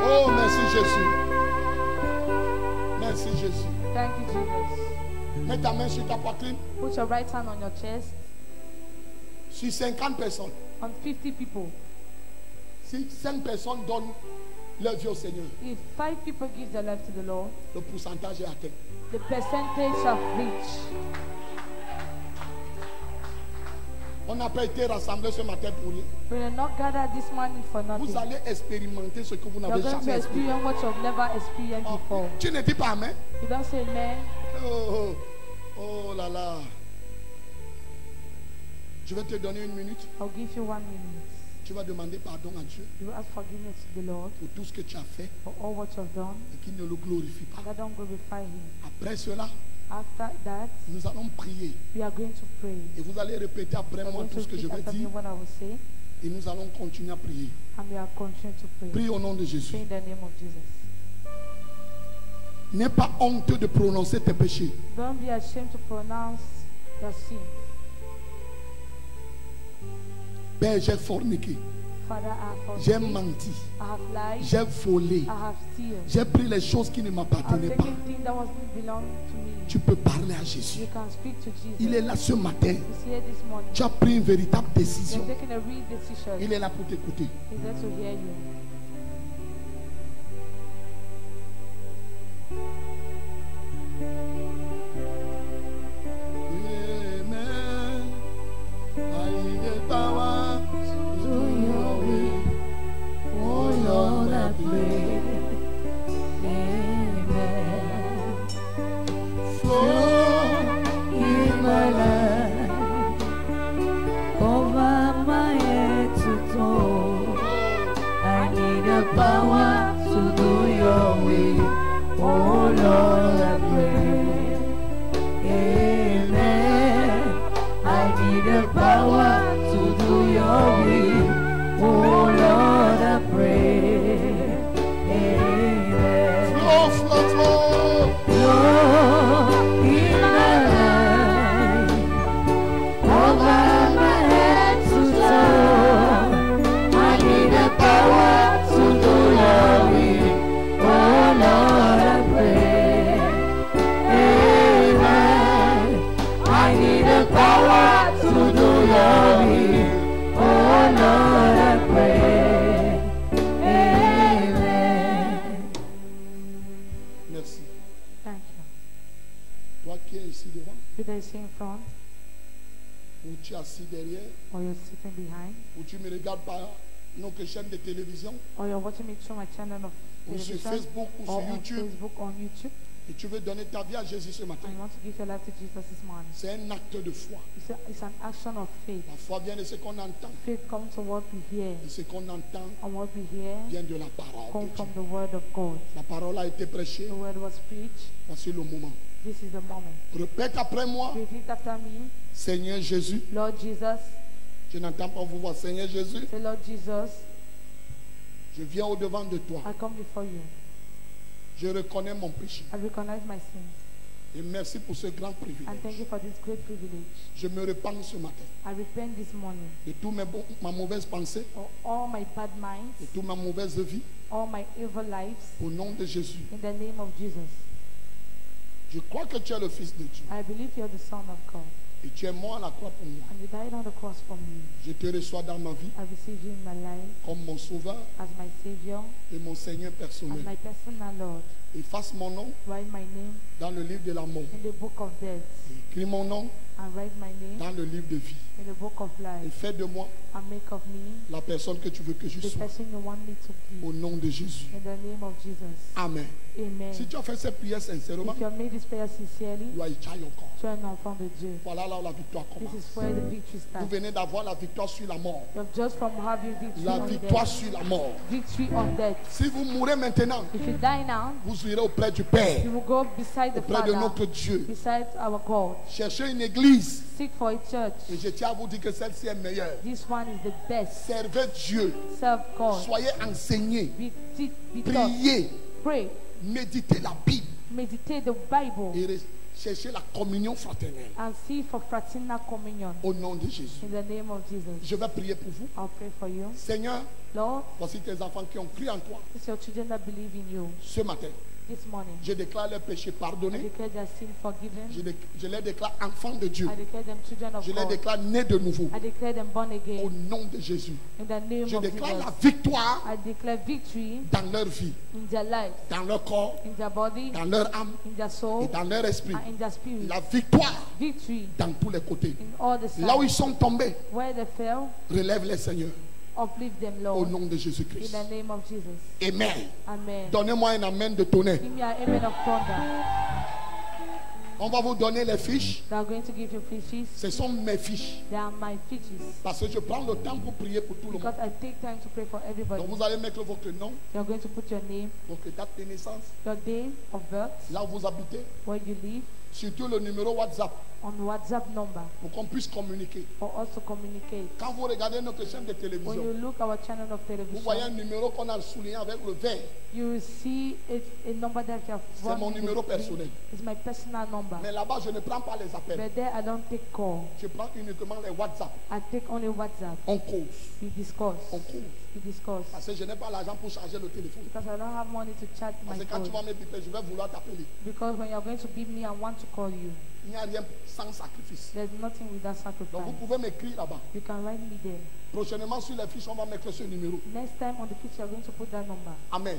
Oh, merci Jésus. Merci Jésus. Thank you, Jesus. Mets ta main sur ta poitrine. Put your right hand on your chest. Sur 50 personnes. On 50 people. Si 5 personnes donnent leur vie au Seigneur, If 5 people give their life to the Lord, le pourcentage est atteint. the percentage of reach. On n'a pas été rassemblés ce matin pour rien. We will not gather this morning for nothing. Vous allez expérimenter ce que vous You're n'avez going to jamais expérimenté. experience what you've never experienced Oh, before. tu ne dis pas amen. You don't say amen. Oh, oh, oh là là. Je vais te donner une minute. I'll give you 1 minute. Tu vas demander pardon à Dieu You will ask forgiveness to the Lord pour tout ce que tu as fait for all what you've done, et qu'il ne le glorifie pas. and I don't glorify Him. Après cela, After that, nous allons prier. we are going to pray. Et vous allez répéter après I'm moi going tout to ce que je repeat vais after me dire. what I will say, Et nous allons continuer à prier. and we are continuing to pray. Prie au nom de Jésus. Pray in the name of Jesus. N'aie pas honte de prononcer tes péchés. Don't be ashamed to pronounce your sin. Père, j'ai forniqué. Father, I have J'ai forsaken, menti. I have lied, J'ai volé. I have stealed, J'ai pris les choses qui ne I've m'appartenaient pas. taken things that wasn't belong to me. Tu peux parler à Jésus. You can speak to Jesus. Il est là ce matin. He's here this morning. Tu as pris une véritable décision. You're taking a real decision. Il est là pour t'écouter. He's there to hear you. Amen. I need the power to do your will. Oh Lord, I pray. Amen. Flow In my life, over my head to toe, I need the power to do your will. Oh Lord, I pray. Amen. I need the power to do your will. Oh Lord, I pray. Amen. flow, flow, flow. Lord, in my life, over my head to toe, I need the power to do your will. Oh Lord, I pray. Amen. I need the power to do your will. Oh Lord, I pray. Amen. Merci. Thank you. Toi qui es ici devant, You that is in front, ou tu es assis derrière, or you're sitting behind, ou tu me regardes par notre chaîne de télévision, or you're watching me through my channel of ou sur television, Facebook, ou or sur on YouTube, Facebook, on YouTube, et tu veux donner ta vie à Jésus ce matin, and you want to give your life to Jesus this morning. c'est un acte de foi. It's an action of faith. La foi vient de ce qu'on entend, Faith comes from what we hear, et ce qu'on entend and what we hear vient de la parole comes de from Dieu. the word of God. La parole a été prêchée, The word was preached. voici le moment. This is the moment. Répète après moi, Repeat after me. Seigneur Jésus, Lord Jesus. je n'entends pas vous voir, Seigneur Jésus, Say, Lord Jesus, je viens au-devant de toi, I come before you. je reconnais mon péché, I recognize my sins. et merci pour ce grand And thank you privilège. for this great privilege. Je me repens ce matin I repent this morning de toute ma mauvaise pensée, for all my bad minds, de toute ma mauvaise vie, all my evil lives. au nom de Jésus. In the name of Jesus. Je crois que tu es le Fils de Dieu, I believe you're the Son of God. et tu es mort à la croix pour moi. And you died on the cross for me. Je te reçois dans ma vie I receive you in my life comme mon sauveur as my Savior, et mon Seigneur as personnel. my personal Lord. Efface mon nom Write my name dans le livre de la mort. in the book of death. Écris mon nom And write my name dans le livre de vie. in the book of Et life. fais de moi And make of me la personne que tu veux que je the sois. person you want me to Au be. nom de Jésus. In the name of Jesus. Amen. Amen. Si tu as fait cette prière sincèrement, If you have made this prayer sincerely, tu as échaillé encore. tu es un enfant de Dieu. Voilà là où la victoire This commence. is where the victory Vous starts. venez d'avoir la victoire sur la mort. You have just from having victory La on victoire death. sur la mort. Victory on death. Si vous mourrez maintenant, If you die now, vous irez auprès du Père, you will go beside the auprès de Father, notre Dieu. beside our God. Cherchez une église. Seek for a church. Et je tiens à vous dire que celle-ci est meilleure. This one is the best. Servez Dieu. Serve God. Soyez enseignés. Be taught. Priez. Pray. Méditez la Bible. Meditate the Bible. Et cherchez la communion fraternelle. And seek for fraternal communion. Au nom de Jésus. In the name of Jesus. Je vais prier pour vous. I'll pray for you. Seigneur, Lord, voici tes enfants qui ont cru en toi it's your children that believe in you. ce matin. This morning, Je déclare leurs péchés I pardonnés. declare their sin forgiven. Je les déclare enfants de Dieu. I declare them children of Je les God. déclare nés de nouveau. I declare them born Au again. nom de Jésus. In the name Je of déclare la Jesus. victoire I declare victory dans leur vie, in their lives, dans leur corps, in their body, dans leur âme in their et soul, dans leur esprit. and in their spirit. La victoire Victory dans tous les côtés. in all the Là où ils sides. sont tombés, Where they fell, relève-les, Seigneur, uplift them, au Lord. nom de In Jésus-Christ. the name of Jesus. Amen. Amen. Donnez-moi un amen de tonnerre. Give me an amen of thunder. On va vous donner les fiches. They are going to give you fishes. Ce sont mes fiches. They are my fishes. Parce que je prends le temps pour prier pour tout le monde. Because I take time to pray for everybody. Donc vous allez mettre votre nom, You are going to put your name, votre date de naissance, your day of birth, là où vous habitez, where you live, Surtout le numéro WhatsApp. On WhatsApp number. Pour qu'on puisse communiquer. For us to communicate. Quand vous regardez notre chaîne de When télévision, you look our channel of vous television, voyez un numéro qu'on a souligné avec le vert. you will see a number that you have. C'est mon numéro personnel. It's my personal number. Mais là-bas, je ne prends pas les appels. But there I don't take call. Je prends uniquement les WhatsApp. I take only WhatsApp. On cause. We discuss. On cause. We discuss. Parce que je n'ai pas l'argent pour charger le téléphone. Because I don't have money to charge Parce my que quand tu vas phone. me piper, je vais vouloir t'appeler. Because when you're going to beat me, I want to call you. Il n'y a rien sans sacrifice. There's nothing without Donc vous sacrifice. pouvez m'écrire là-bas. You can write me there. Prochainement sur les fiches, on va mettre ce numéro. Next time on the pitch, you're going to put that number. Amen.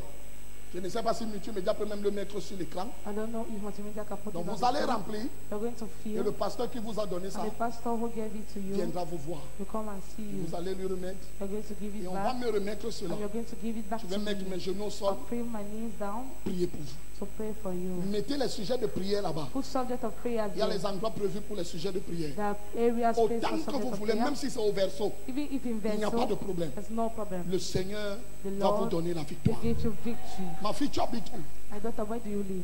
Je ne sais pas si Multimédia peut même le mettre sur l'écran. I don't know if multimedia can put Donc it on vous the allez screen. remplir You're going to et fill. le pasteur qui vous a donné ça And the pastor who gave it to you viendra vous voir. will come and see you. Vous allez lui remettre You're going to give et it on va back. me remettre cela. And you're going to give it back Je to vais mettre mes me. genoux au sol, I'll pray my knees down prier pour vous. to pray for you. Mettez les sujets de prière là-bas. Put subject of prayer Il y a there. les endroits prévus pour les sujets de prière. There are areas placed Autant for que subject vous of voulez, prayer. même si c'est au verso, Even if in il n'y a pas de vessel, problème. there's no problem. Le Seigneur The va vous Lord donner la will victoire. give you victory. Ma fille, tu habites où? My daughter, where do you live?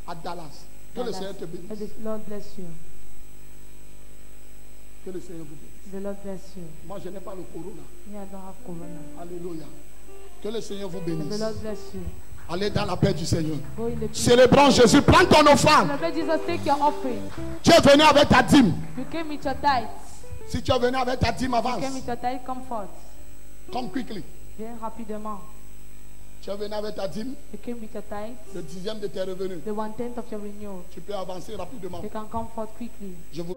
À Dallas. Que le Dallas. Seigneur te May bénisse. the Lord bless you. Que le Seigneur vous bénisse. The Lord bless you. Moi, je n'ai pas le corona. Me, I don't have corona. Alléluia. Que le Seigneur vous May the bénisse. Lord bless you. Allez dans la paix du Seigneur. Go in the peace. Célébrons Jésus. Prends ton offrande. Celebrate Jesus, take your offering. Tu es venu avec ta dîme. You came with your tithes. Si tu es venu avec ta dîme, You avance. came with your tithe, come forth. Come quickly. Viens rapidement. Tu es venu avec ta dîme, You came with your tithe. le 10e de tes revenus. The 1/10 of your renewal. Tu peux avancer rapidement. You can come forth quickly. Je vous